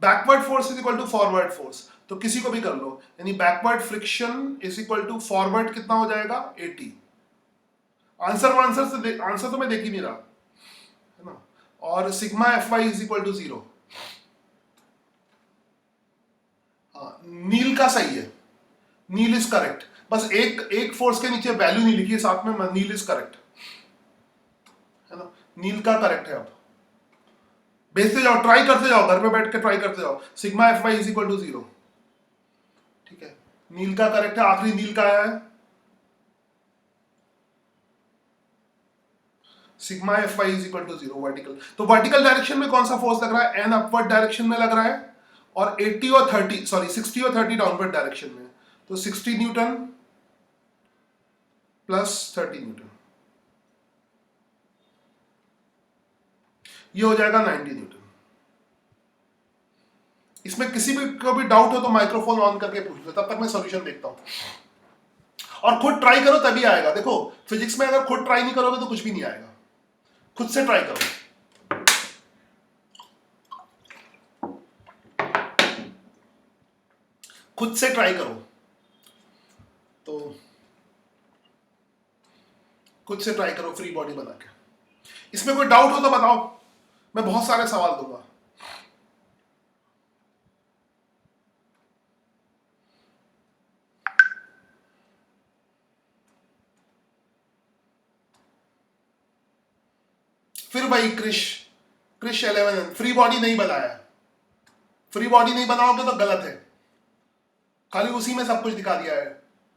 backward force is equal to forward force, तो किसी को भी कर लो, यानी backward friction is equal to forward कितना हो जाएगा 80। आंसर तो मैं देख ही नहीं रहा, है ना, और sigma F Y is equal to 0। हाँ नील का सही है, नील इज करेक्ट, बस एक फोर्स के नीचे वैल्यू नहीं लिखी साथ में, नील इज करेक्ट, है ना, नील का करेक्ट है। अब भेजते जाओ, ट्राई करते जाओ, घर पे बैठ के ट्राई करते जाओ, sigma F Y is equal to 0, ठीक है, नील का करेक्ट है, आखिरी नील का आया है, sigma F Y is equal to 0 vertical. तो वर्टिकल डायरेक्शन में कौन सा फोर्स लग रहा है? एन अपवर्ड डायरेक्शन में लग रहा है, और 80 और 30 सॉरी 60 और 30 डाउनवर्ड डायरेक्शन में। तो 60 न्यूटन प्लस 30 न्यूटन, ये हो जाएगा 90 न्यूटन। इसमें किसी भी को भी डाउट हो तो माइक्रोफोन ऑन करके पूछ लो, तब तक मैं सॉल्यूशन देखता हूं। और खुद ट्राई करो तभी आएगा। देखो फिजिक्स में अगर खुद ट्राई नहीं करोगे तो कुछ भी नहीं आएगा। खुद से ट्राई करो। खुद से ट्राई करो, तो खुद से ट्राई करो फ्री बॉडी बना के। इसमें कोई डाउट हो तो बताओ, मैं बहुत सारे सवाल दूंगा। फिर वही क्रिश 11 फ्री बॉडी नहीं बनाया। फ्री बॉडी नहीं बनाओगे तो गलत है, खाली उसी में सब कुछ दिखा दिया है।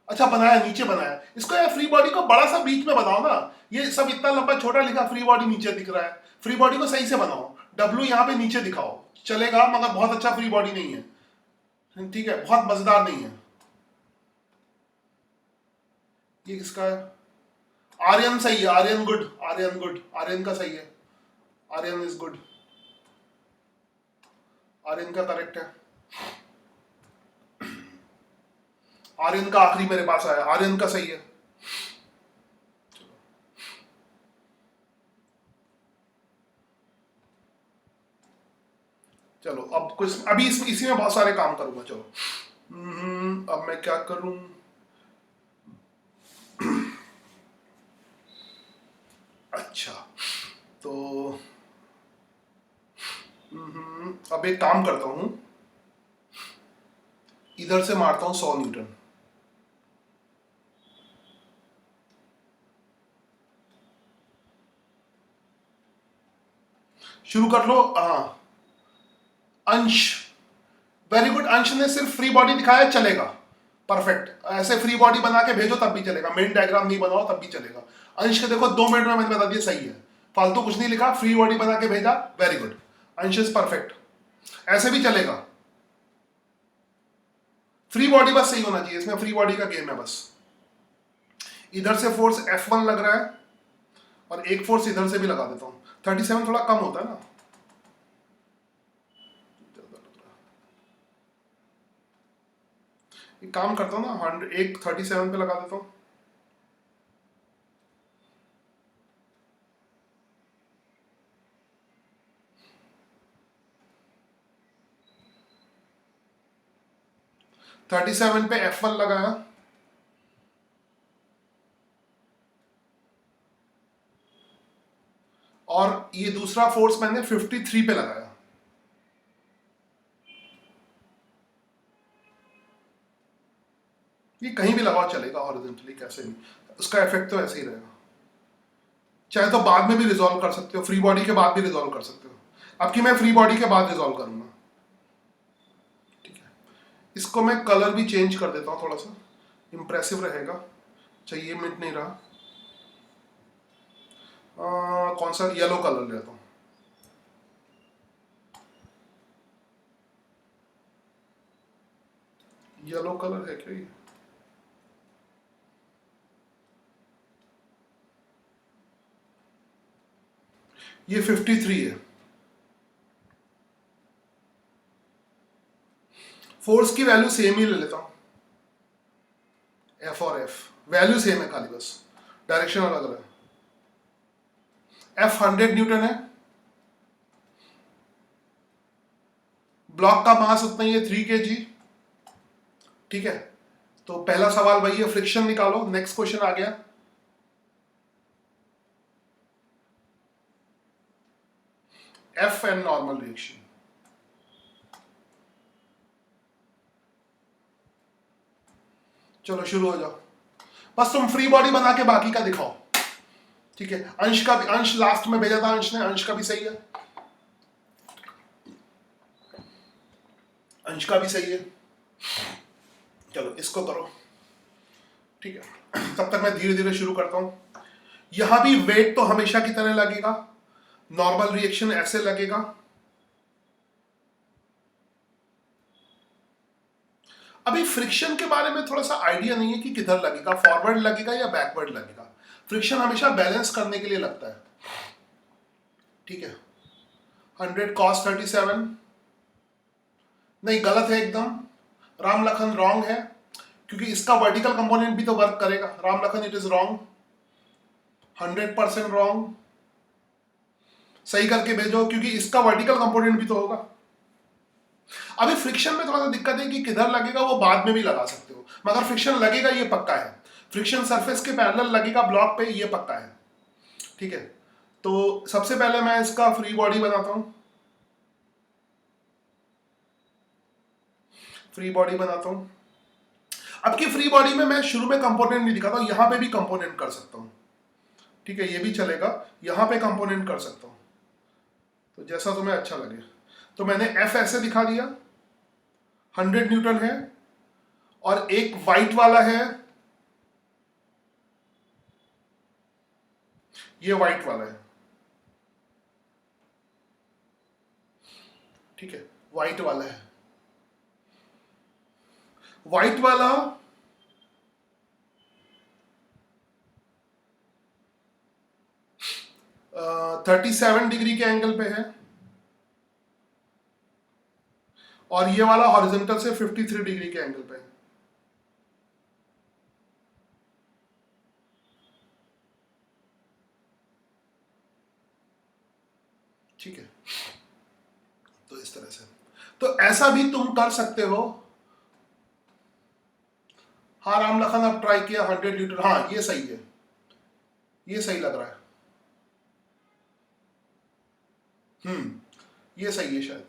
अच्छा बनाया, नीचे बनाया इसको यार। फ्री बॉडी को बड़ा सा बीच में बनाओ ना, ये सब इतना लंबा छोटा लिखा, फ्री बॉडी नीचे दिख रहा है। फ्री बॉडी को सही से बनाओ, डब्लू यहाँ पे नीचे दिखाओ, चलेगा, मगर बहुत अच्छा फ्री बॉडी नहीं है, ठीक है, बहुत मजेदार नहीं है। ये किसका है? आर्यन सही है, आर्यन गुड, आर्यन गुड, आर्यन का सही है, आर्यन इज गुड, आर्यन का करेक्ट है। आर्यन का आखिरी मेरे पास आया, आर्यन का सही है। चलो अब कुछ, अभी इसी में बहुत सारे काम करूंगा। चलो अब मैं क्या करूं? अच्छा तो अब एक काम करता हूं, इधर से मारता हूं 100 न्यूटन। शुरू कर लो। हाँ अंश, वेरी गुड। अंश ने सिर्फ फ्री बॉडी दिखाया, चलेगा, परफेक्ट। ऐसे फ्री बॉडी बना के भेजो तब भी चलेगा, मेन डायग्राम नहीं बनाओ तब भी चलेगा। अंश के देखो 2 मिनट में मैंने बता दिया, सही है, फालतू कुछ नहीं लिखा, फ्री बॉडी बना के भेजा, वेरी गुड। अंश इज परफेक्ट, ऐसे भी चलेगा। फ्री बॉडी बस सही होना चाहिए, इसमें फ्री बॉडी का गेम है बस। इधर से फोर्स F1 लग रहा है और एक फोर्स इधर से भी लगा देता हूं। 37 थोड़ा कम होता है ना, एक काम करता हूं ना, 37 पे लगा देता हूं। $37 पे F1 लगाया, और ये दूसरा फोर्स मैंने 53 पे लगाया। ये कहीं भी लगाओ चलेगा, हॉरिजॉन्टली कैसे भी, उसका इफेक्ट तो ऐसे ही रहेगा। चाहे तो बाद में भी रिजॉल्व कर सकते हो, फ्री बॉडी के बाद भी रिजॉल्व कर सकते हो। अब की मैं फ्री बॉडी के बाद रिजॉल्व करूंगा, ठीक है। इसको मैं कलर भी चेंज कर देता हूँ, थोड़ा सा इंप्रेसिव रहेगा। चाहिए मिट नहीं रहा, कौन सा येलो कलर लेता हूँ। येलो कलर है क्या ये 53 है। फोर्स की वैल्यू सेम ही ले लेता हूं, F और F वैल्यू सेम है, खाली बस डायरेक्शन अलग अलग है। F 100 न्यूटन है, ब्लॉक का मास उतना ही है 3 kg, ठीक है। तो पहला सवाल वही है, फ्रिक्शन निकालो। नेक्स्ट क्वेश्चन आ गया, F एंड नॉर्मल रिएक्शन। चलो शुरू हो जाओ, बस तुम फ्री बॉडी बना के बाकी का दिखाओ, ठीक है। अंश का भी, अंश लास्ट में भेजा था अंश ने, अंश का भी सही है, अंश का भी सही है। चलो इसको करो, ठीक है। तब तक मैं धीरे धीरे शुरू करता हूं। यहां भी वेट तो हमेशा की तरह लगेगा, नॉर्मल रिएक्शन ऐसे लगेगा। अभी फ्रिक्शन के बारे में थोड़ा सा आइडिया नहीं है कि किधर लगेगा, फॉरवर्ड लगेगा या बैकवर्ड लगेगा। फ्रिक्शन हमेशा बैलेंस करने के लिए लगता है, ठीक है। 100 cos 37 नहीं, गलत है एकदम। राम लखन रॉन्ग है, क्योंकि इसका वर्टिकल कंपोनेंट भी तो वर्क करेगा। Ram Lakhan it is wrong, 100% wrong. सही करके भेजो, क्योंकि इसका वर्टिकल कंपोनेंट भी तो होगा। अभी फ्रिक्शन में थोड़ा सा दिक्कत है कि किधर लगेगा, वो बाद में भी लगा सकते हो, मगर फ्रिक्शन लगेगा ये पक्का है। फ्रिक्शन सरफेस के पैरेलल लगेगा ब्लॉक पे, ये पक्का है, ठीक है। तो सबसे पहले मैं इसका फ्री बॉडी बनाता हूं, फ्री बॉडी बनाता हूं। अब की फ्री बॉडी में मैं शुरू में कंपोनेंट नहीं दिखाता हूं, यहां पे भी कंपोनेंट कर सकता हूं, ठीक है, ये भी चलेगा। यहां पे कंपोनेंट कर सकता हूं, तो जैसा तुम्हें अच्छा लगे। तो मैंने एफ ऐसे दिखा दिया, 100 न्यूटन है, और एक वाइट वाला है, ये वाइट वाला है, ठीक है, वाइट वाला है। वाइट वाला 37 डिग्री के एंगल पे है, और ये वाला हॉरिजॉन्टल से 53 डिग्री के एंगल पे है, ठीक है। तो इस तरह से, तो ऐसा भी तुम कर सकते हो। हाँ राम लखन, अब ट्राई किया 100 न्यूटन, हाँ ये सही है, ये सही लग रहा है। ये सही है, शायद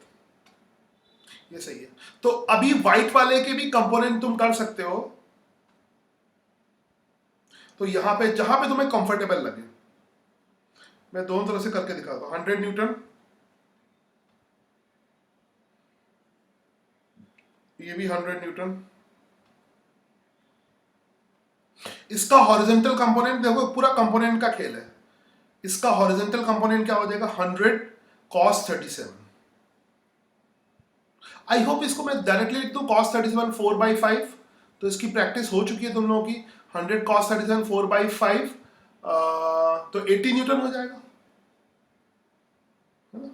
ये सही है। तो अभी व्हाइट वाले के भी कंपोनेंट तुम कर सकते हो, तो यहां पे जहां पे तुम्हें कंफर्टेबल लगे, मैं दोनों तरह से करके दिखाता हूं। 100 न्यूटन, ये भी 100 न्यूटन। इसका हॉरिजॉन्टल कंपोनेंट देखो, पूरा कंपोनेंट का खेल है। इसका हॉरिजॉन्टल कंपोनेंट क्या हो जाएगा, 100 cos 37। आई होप इसको मैं डायरेक्टली लिख दूं cos 37 4/5, तो इसकी प्रैक्टिस हो चुकी है तुम लोगों की। 100 cos 37 4/5, तो 80 न्यूटन हो जाएगा, है ना।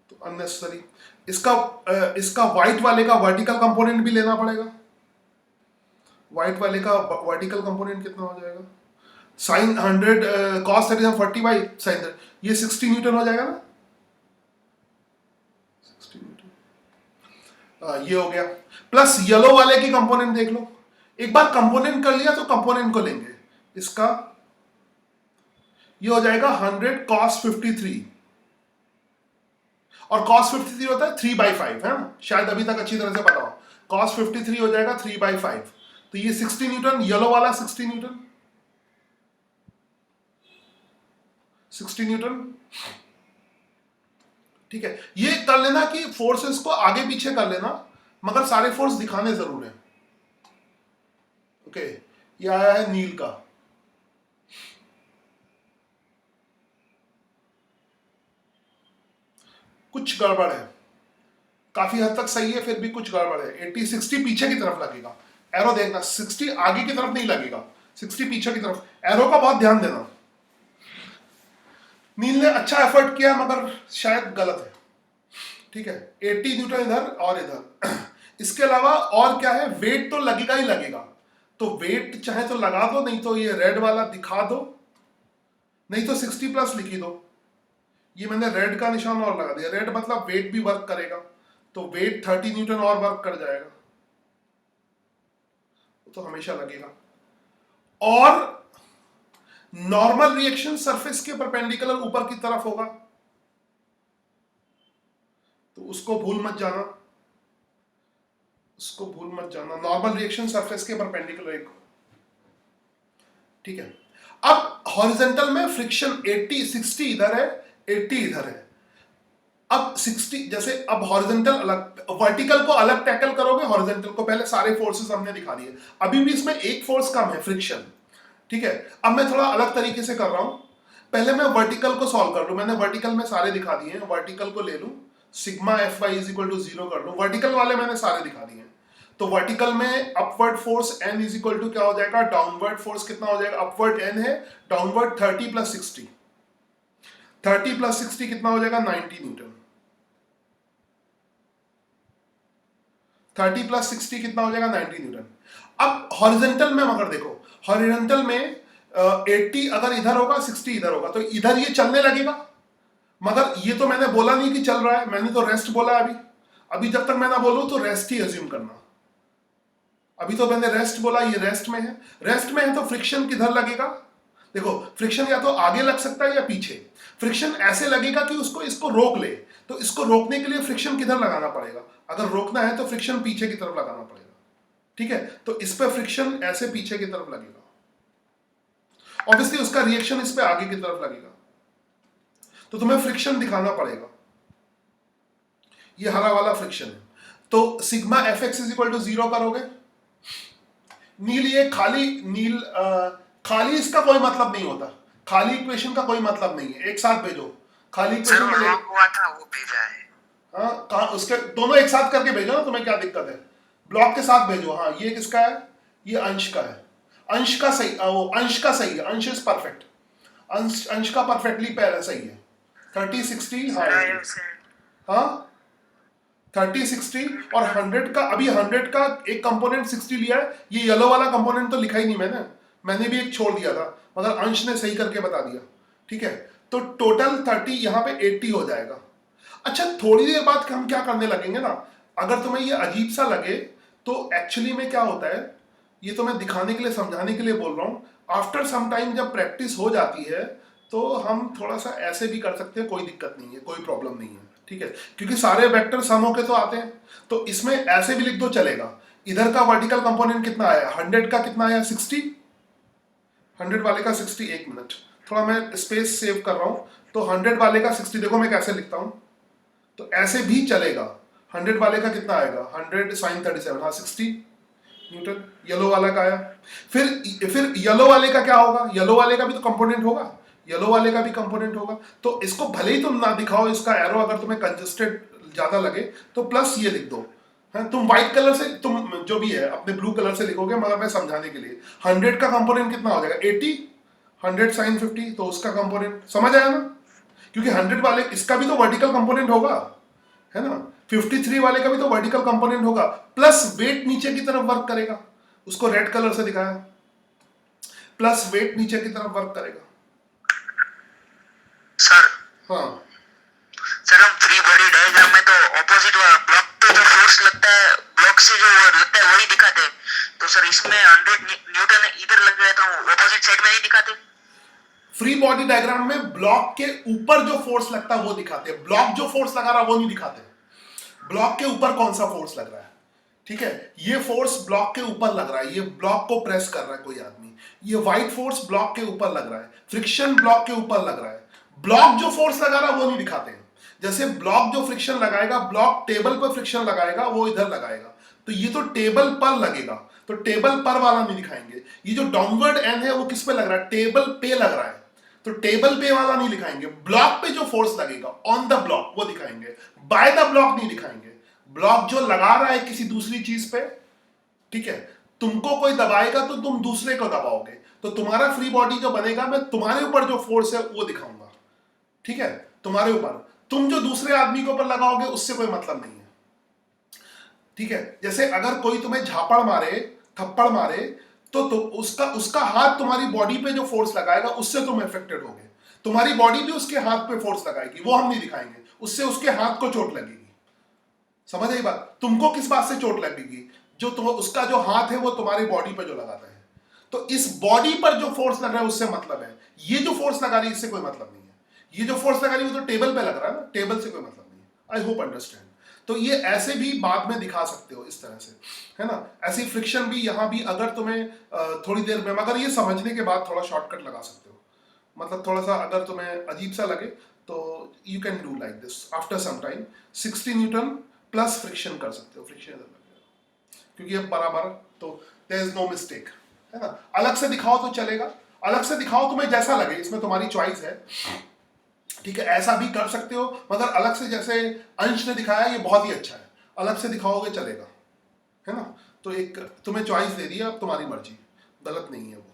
तो अननेसेसरी इसका व्हाइट वाले का वर्टिकल कंपोनेंट भी लेना पड़ेगा। व्हाइट वाले का वर्टिकल कंपोनेंट कितना हो जाएगा, साइन 100 cos 37 40/sin, ये 60 न्यूटन हो जाएगा ना, 60 न्यूटन। ये हो गया। प्लस येलो वाले की कंपोनेंट देख लो, एक बार कंपोनेंट कर लिया तो कंपोनेंट को लेंगे। इसका ये हो जाएगा 100 cos 53, और cos 53 होता है 3/5, है ना, शायद अभी तक अच्छी तरह से पता हो। cos 53 हो जाएगा 3/5, तो ये 60 न्यूटन, येलो वाला 60 न्यूटन, 60 न्यूटन, ठीक है। ये कर लेना कि फोर्सेस को आगे पीछे कर लेना, मगर सारे फोर्स दिखाने जरूर है, ओके। ये आया है नील का, कुछ गड़बड़ है, काफी हद तक सही है, फिर भी कुछ गड़बड़ है। 80 60 पीछे की तरफ लगेगा, एरो देखना, 60 आगे की तरफ नहीं लगेगा, 60 पीछे की तरफ। एरो का बहुत ध्यान देना। नील ने अच्छा एफर्ट किया, मगर शायद गलत है, ठीक है। 80 न्यूटन इधर और इधर। इसके अलावा और क्या है, वेट तो लगेगा ही लगेगा, तो वेट चाहे तो लगा दो, नहीं तो ये रेड वाला दिखा दो, नहीं तो 60 प्लस लिखी दो। ये मैंने रेड का निशान और लगा दिया, रेड मतलब वेट भी वर्क करेगा, तो वेट 30 न्यूटन और वर्क कर जाएगा, तो हमेशा लगेगा। और नॉर्मल रिएक्शन सरफेस के परपेंडिकुलर ऊपर की तरफ होगा, तो उसको भूल मत जाना, उसको भूल मत जाना। नॉर्मल रिएक्शन सरफेस के परपेंडिकुलर एक, ठीक है। अब हॉरिजॉन्टल में फ्रिक्शन 80 60 इधर है, 80 इधर है। अब 60 जैसे, अब हॉरिजॉन्टल अलग, वर्टिकल को अलग टैकल करोगे, हॉरिजॉन्टल को पहले सारे फोर्सेस हमने दिखा दिए। अभी भी इसमें एक फोर्स कम है, फ्रिक्शन, ठीक है, अब मैं थोड़ा अलग तरीके से कर रहा हूं। पहले मैं वर्टिकल को सॉल्व कर लूं, मैंने वर्टिकल में सारे दिखा दिए हैं। वर्टिकल को ले लूं, sigma F Y is equal to 0 कर लूं, वर्टिकल वाले मैंने सारे दिखा दिए हैं। तो वर्टिकल में upward force N is equal to क्या हो जाएगा, डाउनवर्ड फोर्स कितना हो जाएगा, अपवर्ड एन है, डाउनवर्ड 30 प्लस 60, 30 प्लस 60 कितना हो जाएगा, 90 न्यूटन। 30 प्लस 60 कितना हो जाएगा, 90 न्यूटन। अब हॉरिजेंटल में मगर देखो, हॉरिजेंटल में 80 अगर इधर होगा, 60 इधर होगा, तो इधर ये चलने लगेगा। मगर ये तो मैंने बोला नहीं कि चल रहा है, मैंने तो रेस्ट बोला अभी। अभी जब तक मैं ना बोलूं तो रेस्ट ही अज्यूम करना। अभी तो मैंने रेस्ट बोला, ये रेस्ट में है। रेस्ट में है तो फ्रिक्शन किधर लगेगा, देखो फ्रिक्शन या तो आगे लग सकता है या पीछे। फ्रिक्शन ऐसे लगेगा कि उसको इसको रोक ले, तो इसको रोकने के लिए फ्रिक्शन किधर लगाना पड़ेगा, अगर रोकना है तो फ्रिक्शन पीछे की तरफ लगाना पड़ेगा। ठीक है, तो इस पे फ्रिक्शन ऐसे पीछे की तरफ लगेगा, ऑब्वियसली उसका रिएक्शन इस पे आगे की तरफ लगेगा, तो तुम्हें फ्रिक्शन दिखाना पड़ेगा। ये हरा वाला फ्रिक्शन है, तो sigma F X is equal to 0 करोगे। नील, ये खाली नील खाली इसका कोई मतलब नहीं होता, खाली इक्वेशन का कोई मतलब नहीं है, एक साथ भेजो खाली सर इक्वेशन वो में। रॉन्ग हुआ था, वो भेजा है। हाँ, उसके दोनों एक साथ करके भेजो ना, तुम्हें क्या दिक्कत है, ब्लॉक के साथ भेजो। हाँ, ये किसका है, ये अंश का है, अंश का सही, वो अंश का सही है, अंश इज परफेक्ट, अंश का परफेक्टली सही है। 30 60, हाँ हाँ 30 60 और 100 का, अभी 100 का एक कंपोनेंट 60 लिया है, ये येलो वाला कंपोनेंट तो लिखा ही नहीं मैंने भी एक छोड़ दिया था, मगर अंश ने सही करके बता दिया। ठीक है, तो टोटल 30 यहाँ पे 80 हो जाएगा। अच्छा, थोड़ी देर बाद हम क्या करने लगेंगे ना, अगर तुम्हें ये अजीब सा लगे तो एक्चुअली में क्या होता है, ये तो मैं दिखाने के लिए समझाने के लिए बोल रहा हूँ। आफ्टर सम टाइम जब प्रैक्टिस हो जाती है तो हम थोड़ा सा ऐसे भी कर सकते हैं, कोई दिक्कत नहीं है, कोई प्रॉब्लम नहीं है। ठीक है, क्योंकि सारे वेक्टर सम होके तो आते हैं, तो इसमें ऐसे भी लिख दो चलेगा। इधर का वर्टिकल कंपोनेंट कितना आया, 100 का कितना आया, 60, 100 वाले का 60, एक मिनट थोड़ा मैं स्पेस सेव कर रहा हूं। तो 100 वाले का 60, देखो मैं कैसे लिखता हूं, तो ऐसे भी चलेगा। 100 वाले का कितना आएगा, 100 साइन 37, हाँ 60 न्यूटन। येलो वाला का आया, फिर येलो वाले का क्या होगा, येलो वाले का भी तो कंपोनेंट होगा, येलो वाले का भी कंपोनेंट होगा। तो इसको भले ही तुम ना दिखाओ इसका एरो, अगर तुम्हें कंजस्टेड ज्यादा लगे तो प्लस ये लिख दो। हाँ, तुम व्हाइट कलर से, तुम जो भी है अपने ब्लू कलर से लिखोगे, मगर मैं समझाने के लिए 100 का कंपोनेंट कितना हो जाएगा, 80, 100 साइन 50, तो उसका कंपोनेंट समझ आया ना, क्योंकि 100 वाले इसका भी तो वर्टिकल कंपोनेंट होगा, है ना। 53 वाले का भी तो वर्टिकल कंपोनेंट होगा, प्लस वेट नीचे की तरफ वर्क करेगा, उसको रेड कलर से दिखाया, प्लस वेट नीचे की तरफ वर्क करेगा। सर हाँ सर हम फ्री बॉडी डायग्राम में तो ऑपोजिट ब्लॉक पे जो फोर्स लगता है, ब्लॉक से जो लगता है वही दिखाते हैं, तो सर इसमें 100 न्यूटन इधर लग गया तो ऑपोजिट साइड में नहीं दिखाते। फ्री बॉडी डायग्राम में ब्लॉक के ऊपर जो फोर्स लगता है वो दिखाते हैं, ब्लॉक जो फोर्स लगा रहा है वो नहीं दिखाते। ब्लॉक के ऊपर कौन सा फोर्स लग रहा है, ठीक है, ये फोर्स ब्लॉक के ऊपर लग रहा है, ये ब्लॉक को प्रेस कर रहा है कोई आदमी, ये व्हाइट फोर्स ब्लॉक के ऊपर लग रहा है, फ्रिक्शन ब्लॉक के ऊपर लग रहा है। ब्लॉक जो फोर्स लगा रहा है वो नहीं दिखाते हैं। जैसे ब्लॉक जो फ्रिक्शन लगाएगा, ब्लॉक टेबल पर फ्रिक्शन लगाएगा, वो इधर लगाएगा, तो ये तो टेबल पर लगेगा, तो टेबल पर वाला नहीं दिखाएंगे। ये जो डाउनवर्ड एन है वो किस पे लग रहा है, टेबल पे लग रहा है, तो टेबल पे वाला नहीं दिखाएंगे। ब्लॉक पे जो फोर्स लगेगा ऑन द ब्लॉक वो दिखाएंगे, बाय द ब्लॉक नहीं दिखाएंगे। ब्लॉक जो लगा रहा है किसी दूसरी चीज पे, ठीक है, तुमको कोई दबाएगा तो तुम दूसरे को दबाओगे, तो तुम्हारा फ्री बॉडी जो बनेगा, मैं तुम्हारे ऊपर जो फोर्स है वो दिखाऊंगा। ठीक है, तुम्हारे ऊपर, तुम जो दूसरे आदमी के ऊपर लगाओगे उससे कोई मतलब नहीं है। ठीक है, जैसे अगर कोई तुम्हें झापड़ मारे, थप्पड़ मारे, तो उसका हाथ तुम्हारी बॉडी पे जो फोर्स लगाएगा उससे तुम अफेक्टेड होगे, तुम्हारी बॉडी भी उसके हाथ पे फोर्स लगाएगी, वो हम नहीं दिखाएंगे, उससे उसके हाथ को चोट लगेगी। समझ आई बात, तुमको किस बात से चोट लगेगी, जो उसका जो हाथ है वो तुम्हारी बॉडी पे जो लगाता है, तो इस बॉडी पर जो फोर्स लग रहा है उससे मतलब है। ये जो फोर्स लगा रही है इससे कोई मतलब नहीं है, ये जो फोर्स लगा रही है वो तो टेबल पे लग रहा है ना, टेबल से कोई मतलब नहीं है। I hope understand. तो ये ऐसे भी बाद में दिखा सकते हो इस तरह से, है ना। ऐसी फ्रिक्शन भी यहाँ भी अगर तुम्हें थोड़ी देर में, मगर ये समझने के बाद थोड़ा शॉर्टकट लगा सकते हो, मतलब थोड़ा सा अगर तुम्हें अजीब सा लगे तो you can do like this after some time. 60 newton plus friction कर सकते हो, फ्रिक्शन क्योंकि अब बराबर, तो देयर इज नो मिस्टेक, है ना। अलग से दिखाओ तो चलेगा, अलग से दिखाओ तुम्हें जैसा लगे, इसमें तुम्हारी चॉइस है, ठीक है। ऐसा भी कर सकते हो, मगर अलग से जैसे अंश ने दिखाया ये बहुत ही अच्छा है, अलग से दिखाओगे चलेगा, है ना। तो एक तुम्हें चॉइस दे दी है, अब तुम्हारी मर्जी, गलत नहीं है वो,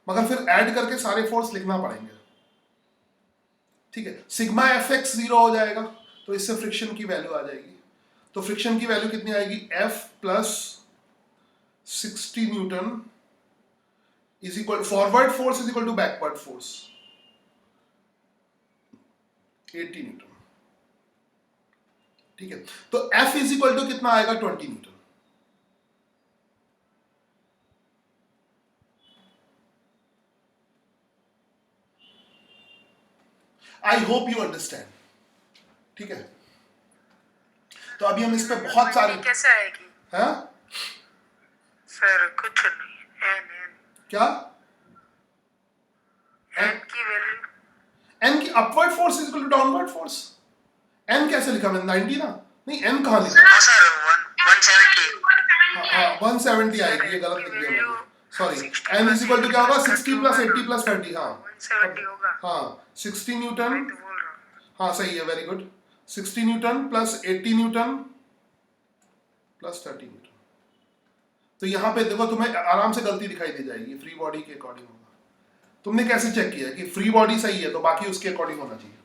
मगर फिर ऐड करके सारे फोर्स लिखना पड़ेंगे, ठीक है। सिग्मा एफ एक्स 0 हो जाएगा, तो इससे फ्रिक्शन की वैल्यू आ जाएगी। तो फ्रिक्शन की वैल्यू कितनी आएगी, F plus 60 newton is equal, forward force is equal to backward force 80 newton, ठीक है। तो F इज इक्वल टू कितना आएगा, 20 Newton. I hope you understand, ठीक है। तो अभी हम इस पे बहुत सारे, कैसे आएगी? हाँ सर कुछ नहीं, एन क्या, एन की वैल्यू, एन की upward force is equal to downward force. N कैसे लिखा मैंने, 90 ना, नहीं एन कहाँ लिखा, हाँ सर 170, हाँ 170 आएगी, ये गलत लिख दिया मैंने, sorry. N is equal to क्या होगा, 60 प्लस 80 प्लस 30, हाँ 170 होगा, हाँ 60 न्यूटन, तो बोल रहा हूँ। हाँ सही है, very good. 60 newton plus 80 Newton plus 30 Newton. तो यहाँ पे देखो तुम्हें आराम से गलती दिखाई दे जाएगी, फ्री बॉडी के अकॉर्डिंग होगा। तुमने कैसे चेक किया कि फ्री बॉडी सही है तो बाकी उसके अकॉर्डिंग होना चाहिए।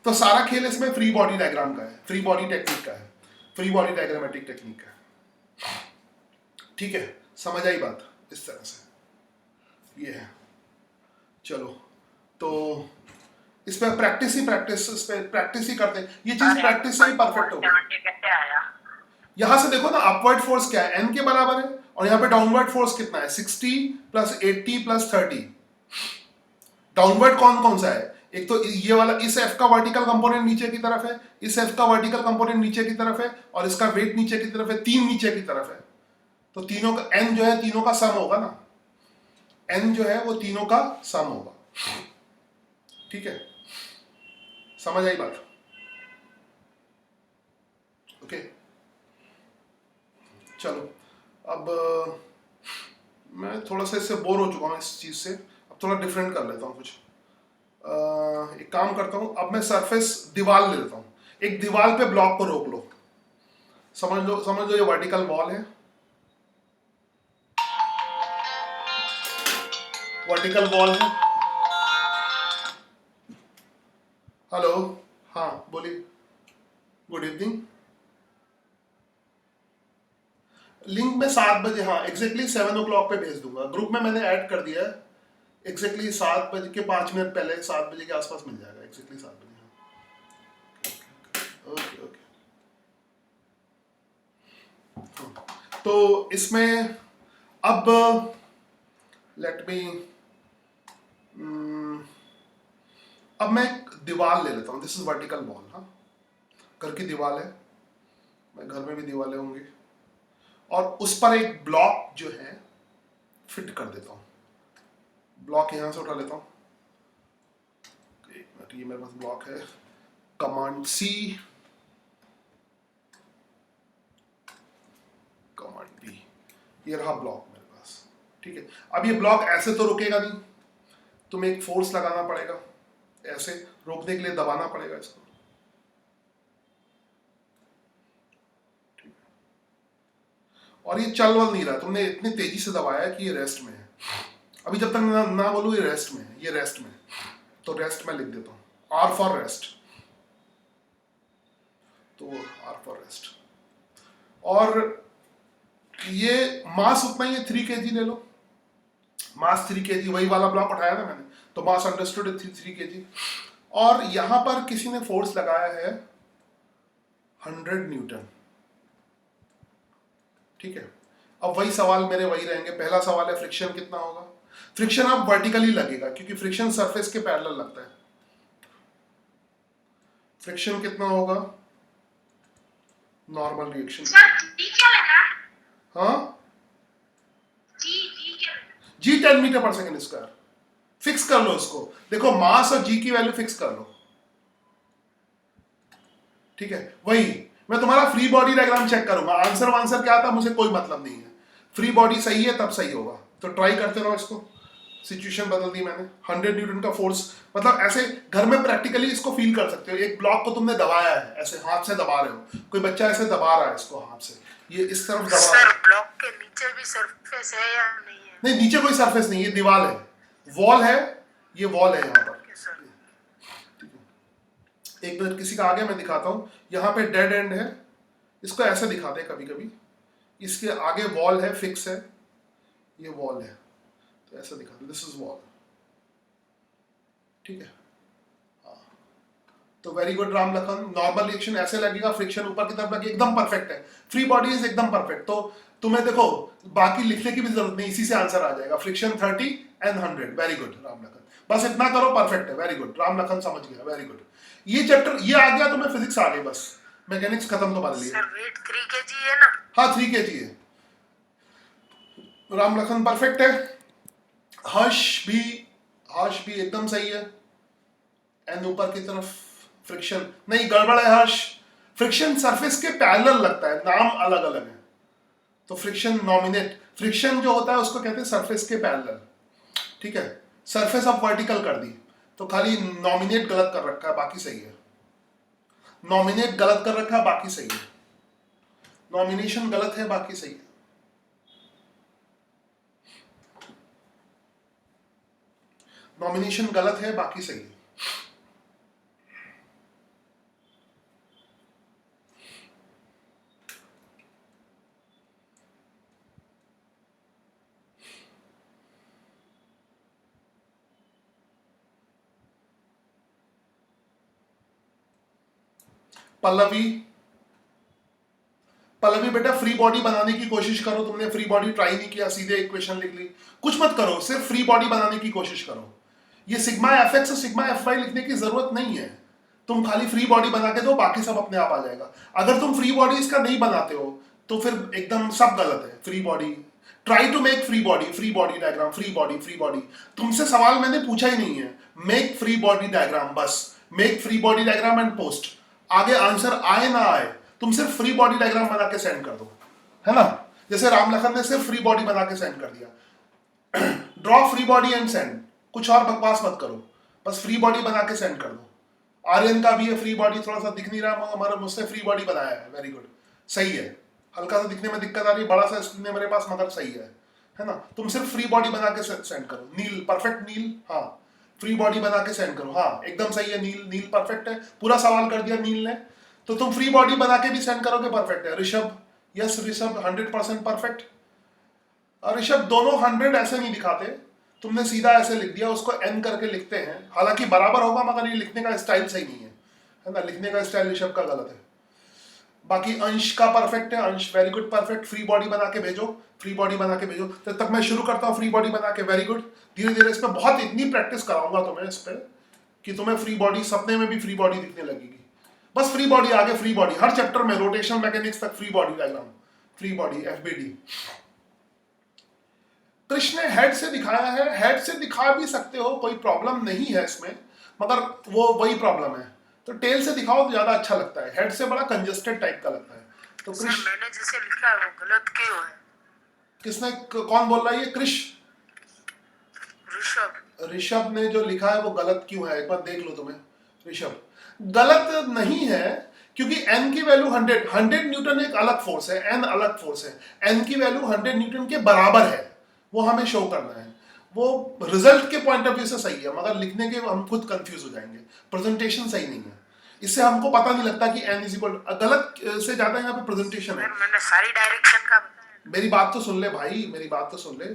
तो सारा खेल इसमें फ्री बॉडी डायग्राम का है, फ्री बॉडी टेक्निक का है, फ्री बॉडी डायग्रामेटिक टेक्निक का है, ठीक है। समझ आई बात, इस तरह से ये है। चलो तो इस पे प्रैक्टिस ही करते हैं, ये चीज प्रैक्टिस से ही परफेक्ट होगी। यहां से देखो ना, अपवर्ड फोर्स क्या है, एन के बराबर है, और यहाँ पे डाउनवर्ड फोर्स कितना है, 60 प्लस 80 प्लस 30। डाउनवर्ड कौन कौन सा है, एक तो ये वाला, इस एफ का वर्टिकल कंपोनेंट नीचे की तरफ है, इस एफ का वर्टिकल कंपोनेंट नीचे की तरफ है, और इसका वेट नीचे की तरफ है, तीन नीचे की तरफ है। तो तीनों का एन जो है तीनों का सम होगा ना, एन जो है वो तीनों का सम होगा, ठीक है। समझ आई बात, ओके। चलो अब मैं थोड़ा सा इससे बोर हो चुका हूँ इस चीज से, अब थोड़ा डिफरेंट कर लेता हूँ कुछ। एक काम करता हूँ, अब मैं सरफेस दीवार ले लेता हूँ, एक दीवार पे ब्लॉक को रोक लो, समझ लो ये वर्टिकल वॉल है, वर्टिकल वॉल है। हेलो, हाँ बोलिए, गुड इवनिंग। लिंक में 7 बजे, हाँ एग्जैक्टली 7 o'clock पे भेज दूंगा, ग्रुप में मैंने ऐड कर दिया है, एग्जैक्टली 7 बजे के 5 मिनट पहले, 7 बजे के आसपास मिल जाएगा, एग्जैक्टली 7 बजे, हाँ ओके ओके। तो इसमें अब लेट मी, अब मैं एक दीवार ले लेता हूँ, दिस इज वर्टिकल वॉल, हाँ घर की दीवार है, मैं घर में भी दीवारें होंगी, और उस पर एक ब्लॉक जो है फिट कर देता हूँ। ब्लॉक यहां से उठा लेता हूँ, एक मिनट, ये मेरे पास ब्लॉक है, कमांड सी, कमांड बी, ये रहा ब्लॉक मेरे पास, ठीक है। अब ये ब्लॉक ऐसे तो रुकेगा नहीं, तुम्हें एक फोर्स लगाना पड़ेगा, ऐसे रोकने के लिए दबाना पड़ेगा इसको, और ये चल वल नहीं रहा, तुमने इतनी तेजी से दबाया है कि ये रेस्ट में है। अभी जब तक ना बोलूं ये रेस्ट में है, ये रेस्ट में, तो रेस्ट में लिख देता हूं, आर फॉर रेस्ट, तो आर फॉर रेस्ट। और ये मास उतना ही है, 3 kg ले लो, मास 3 kg, वही वाला ब्लॉक उठाया था मैंने, तो मास अंडरस्टूड 3 kg, और यहां पर किसी ने फोर्स लगाया है 100 न्यूटन, ठीक है। अब वही सवाल मेरे वही रहेंगे, पहला सवाल है फ्रिक्शन कितना होगा। फ्रिक्शन अब वर्टिकली लगेगा क्योंकि फ्रिक्शन सरफेस के पैरेलल लगता है। फ्रिक्शन कितना होगा, नॉर्मल रिएक्शन, हाँ जी 10 मीटर पर सेकेंड स्क्वायर, फिक्स कर लो इसको, देखो मास और जी की वैल्यू फिक्स कर लो, ठीक है। वही मैं तुम्हारा फ्री बॉडी डायग्राम चेक करूंगा, आंसर क्या आता मुझे कोई मतलब नहीं है, फ्री बॉडी सही है तब सही होगा, तो ट्राई करते रहो इसको। सिचुएशन बदल दी मैंने। 100 न्यूटन का फोर्स, मतलब ऐसे घर में प्रैक्टिकली इसको फील कर सकते हो। एक ब्लॉक को तुमने दबाया है, ऐसे हाथ से दबा रहे हो, कोई बच्चा ऐसे दबा रहा है इसको हाथ से, ये इस तरफ दबा रहा है। सर ब्लॉक के नीचे भी सरफेस है या नहीं है? नहीं, नीचे कोई सरफेस नहीं, ये दीवार है, वॉल है, ये वॉल है यहाँ पर। Okay sir. एक मिनट, किसी का आगे मैं दिखाता हूँ। यहाँ पे डेड एंड है, इसको ऐसे दिखाते हैं कभी कभी। इसके आगे वॉल है, फिक्स है, ये वॉल है, तो ऐसा दिखाते, दिस इज वॉल। ठीक है, हाँ। तो very good Ram Lakhan. Normal reaction ऐसे लगेगा, फ्रिक्शन ऊपर की तरफ लगे, एकदम परफेक्ट है। फ्री बॉडी इज एकदम परफेक्ट। तो तुम्हें देखो बाकी लिखने की भी जरूरत नहीं, इसी से आंसर आ जाएगा। Friction 30 and 100। Very good Ram Lakhan, बस इतना करो, परफेक्ट है। वेरी गुड राम लखन, समझ गया, वेरी गुड। ये चैप्टर ये आ गया, तुम्हें फिजिक्स आ गई, बस मैकेनिक्स खत्म तो मान लिया। सर वेट 3 kg है ना? हाँ 3 kg है। राम लखन परफेक्ट है। हर्ष भी एकदम सही है। एंड ऊपर की तरफ फ्रिक्शन नहीं, गड़बड़ है हर्ष। फ्रिक्शन सरफेस के पैरेलल लगता है, नाम अलग अलग है। तो फ्रिक्शन नॉमिनेट, फ्रिक्शन जो होता है उसको कहते हैं सरफेस के पैरेलल। ठीक है, सरफेस अब वर्टिकल कर दी, तो खाली नॉमिनेट गलत कर रखा है, बाकी सही है। नॉमिनेट गलत कर रखा है, बाकी सही है। नॉमिनेशन गलत है, बाकी सही है। नॉमिनेशन गलत है, बाकी सही है। पल्लवी बेटा फ्री बॉडी बनाने की कोशिश करो। तुमने फ्री बॉडी ट्राई नहीं किया, सीधे इक्वेशन लिख ली। कुछ मत करो, सिर्फ फ्री बॉडी बनाने की कोशिश करो। ये सिग्मा एफ एक्स और सिग्मा एफ वाई लिखने की जरूरत नहीं है। तुम खाली फ्री बॉडी बना के दो, बाकी सब अपने आप आ जाएगा। अगर तुम फ्री बॉडी इसका नहीं बनाते हो तो फिर एकदम सब गलत है। Free body, try to make free body diagram, free body. तुमसे सवाल मैंने पूछा ही नहीं है। मेक फ्री बॉडी डायग्राम, बस make free body diagram and post. आगे आंसर आए ना आए, तुम सिर्फ फ्री बॉडी डायग्राम बना के सेंड कर दो, है ना। जैसे राम लखन ने सिर्फ फ्री बॉडी बना के सेंड कर दिया। Draw free body and send, कुछ और बकवास मत करो, बस फ्री बॉडी बना के सेंड कर दो। आर्यन का भी है फ्री बॉडी, थोड़ा सा दिख नहीं रहा, हमारा मुझसे फ्री बॉडी बनाया है, वेरी गुड, सही है। हल्का सा दिखने में दिक्कत आ रही है, बड़ा सा स्क्रीन है मेरे पास, मगर सही है ना। तुम सिर्फ फ्री बॉडी बना के सेंड करो। नील परफेक्ट, नील हाँ, फ्री बॉडी बना के सेंड करो, हाँ एकदम सही है। नील परफेक्ट है, पूरा सवाल कर दिया नील ने। तो तुम फ्री बॉडी बना के भी सेंड करोगे, परफेक्ट है। Rishabh, yes Rishabh 100% perfect. ऋषभ दोनों 100 ऐसे नहीं दिखाते, तुमने सीधा ऐसे लिख दिया, उसको एन करके लिखते हैं। हालांकि बराबर होगा, मगर ये लिखने का स्टाइल सही नहीं है ना। लिखने का स्टाइल ऋषभ का गलत है। बाकी अंश का परफेक्ट है, अंश very good perfect. Free body बना के भेजो, फ्री बॉडी बना के भेजो। तब तक मैं शुरू करता हूँ फ्री बॉडी बना के, वेरी गुड। धीरे धीरे इस पर बहुत इतनी प्रैक्टिस कराऊंगा तुम्हें इस पर कि तुम्हें फ्री बॉडी सपने में भी फ्री बॉडी दिखने लगेगी। बस फ्री बॉडी, आगे फ्री बॉडी, हर चैप्टर में रोटेशनल मैकेनिक्स तक free body diagram, free body FBD. Krishna ने हेड से दिखाया है, हेड से दिखा भी सकते हो, कोई प्रॉब्लम नहीं है इसमें, मगर वो वही प्रॉब्लम है। तो टेल से दिखाओ तो ज्यादा अच्छा लगता है, हेड से बड़ा कंजेस्टेड टाइप का लगता है। तो कृष्ण, मैंने जैसे लिखा है वो गलत क्यों है? किसने, कौन बोल रहा है ये? कृष्ण, ऋषभ ने जो लिखा है वो गलत क्यों है, एक बार देख लो तुम्हें। ऋषभ गलत नहीं है, क्योंकि n की वैल्यू 100 न्यूटन एक अलग फोर्स है, n अलग फोर्स है। n की वैल्यू 100 न्यूटन के बराबर है, वो हमें शो करना है। वो रिजल्ट के पॉइंट ऑफ व्यू से सही है, मगर लिखने के हम खुद कंफ्यूज हो जाएंगे। प्रेजेंटेशन सही नहीं है, इससे हमको पता नहीं लगता कि n इज इक्वल, गलत से ज्यादा यहाँ पे प्रेजेंटेशन है। मैंने सारी डायरेक्शन का बताया। मेरी बात तो सुन ले भाई, मेरी बात तो सुन ले।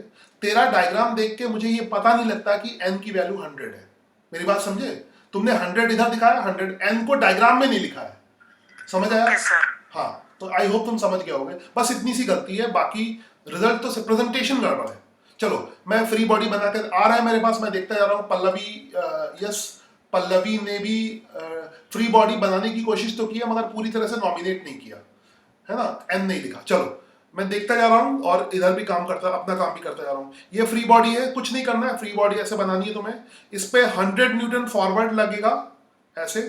तेरा डायग्राम देख के मुझे ये पता नहीं लगता कि n की वैल्यू 100 है। मेरी बात समझे? तुमने 100 इधर दिखाया, 100 n को डायग्राम में नहीं लिखा है, समझ आया? हाँ, तो आई होप तुम समझ गए होगे। बस इतनी सी गलती है, बाकी रिजल्ट तो प्रेजेंटेशन गड़बड़ है। चलो मैं फ्री बॉडी बना के आ रहा है मेरे पास, मैं देखता जा रहा हूँ। पल्लवी, यस पल्लवी ने भी फ्री बॉडी बनाने की कोशिश तो की है, मगर पूरी तरह से नॉमिनेट नहीं किया है ना, एन नहीं लिखा। चलो मैं देखता जा रहा हूँ और इधर भी काम करता, अपना काम भी करता जा रहा हूँ। ये फ्री बॉडी है, कुछ नहीं करना है, फ्री बॉडी ऐसे बनानी है तुम्हें। इस पे 100 न्यूटन फॉरवर्ड लगेगा ऐसे।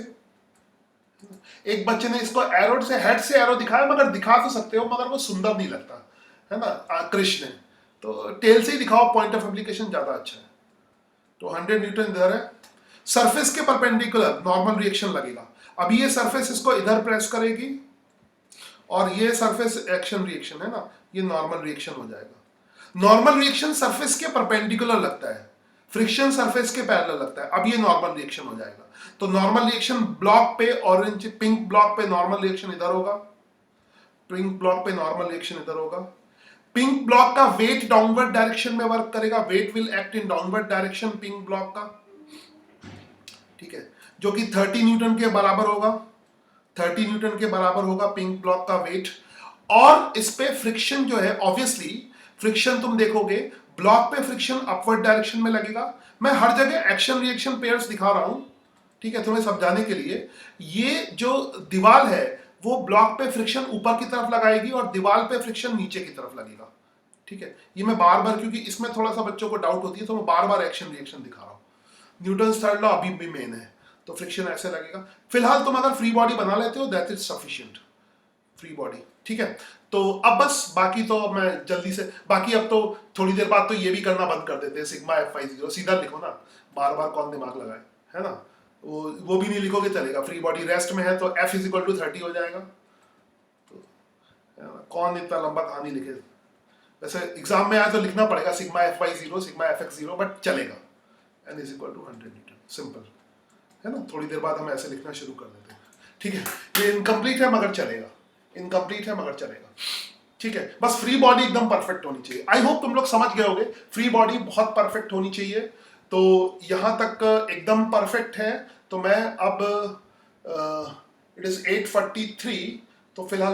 एक बच्चे ने इसको हेड से एरो दिखाया, मगर दिखा तो सकते हो, मगर वो सुंदर नहीं लगता है ना। कृष्ण ने तो टेल से ही दिखाओ, पॉइंट ऑफ एप्लीकेशन ज्यादा अच्छा है। तो 100 न्यूटन इधर है, सरफेस के परपेंडिकुलर नॉर्मल रिएक्शन लगेगा। अभी ये सरफेस इसको इधर प्रेस करेगी और ये सरफेस एक्शन रिएक्शन है ना, ये नॉर्मल रिएक्शन हो जाएगा। नॉर्मल रिएक्शन सरफेस के परपेंडिकुलर लगता है, फ्रिक्शन सरफेस के पैरेलल लगता है। अब ये नॉर्मल रिएक्शन हो जाएगा। तो नॉर्मल रिएक्शन ब्लॉक पे, ऑरेंज पिंक ब्लॉक पे नॉर्मल रिएक्शन इधर होगा, पिंक ब्लॉक पे नॉर्मल रिएक्शन इधर होगा। पिंक ब्लॉक का वेट डाउनवर्ड डायरेक्शन में वर्क करेगा, weight will act in downward direction pink block का, ठीक है, जो कि 30 न्यूटन के बराबर होगा। 30 न्यूटन के बराबर होगा पिंक ब्लॉक का वेट। और इस पे फ्रिक्शन जो है, ऑब्वियसली फ्रिक्शन तुम देखोगे ब्लॉक पे फ्रिक्शन अपवर्ड डायरेक्शन में लगेगा। मैं हर जगह एक्शन रिएक्शन पेयर्स दिखा रहा हूं, ठीक है, तुम्हें समझाने के लिए। ये जो दीवार है वो ब्लॉक पे फ्रिक्शन ऊपर की तरफ लगाएगी और दीवार पे फ्रिक्शन नीचे की तरफ लगेगा, ठीक है। ये मैं बार बार, क्योंकि इसमें थोड़ा सा बच्चों को डाउट होती है, तो मैं बार बार एक्शन रिएक्शन दिखा रहा हूँ। न्यूटन्स थर्ड लॉ अभी भी मेन है, तो फ्रिक्शन ऐसे लगेगा। फिलहाल तुम अगर फ्री बॉडी बना लेते हो that is sufficient, free body, ठीक है। तो अब बस बाकी तो मैं जल्दी से, बाकी अब तो थोड़ी देर बाद तो ये भी करना बंद कर देते हैं, सिग्मा F/0 सीधा लिखो ना, बार बार कौन दिमाग लगाए, है ना। वो भी नहीं लिखोगे चलेगा, फ्री बॉडी रेस्ट में है तो F = 30 हो जाएगा। तो कौन इतना लंबा कहानी लिखे, वैसे एग्जाम में आए तो लिखना पड़ेगा sigma F/0 sigma Fx0, but चलेगा। n = 100 न्यूटन, सिंपल है ना। थोड़ी देर बाद हम ऐसे लिखना शुरू कर देते हैं, ठीक है। ये इनकम्प्लीट है मगर चलेगा, इनकम्प्लीट है मगर चलेगा, ठीक है। बस फ्री बॉडी एकदम परफेक्ट होनी चाहिए। आई होप तुम लोग समझ गए होगे, फ्री बॉडी बहुत परफेक्ट होनी चाहिए। तो यहां तक एकदम परफेक्ट है। तो मैं अब इट इज 8:43, तो फिलहाल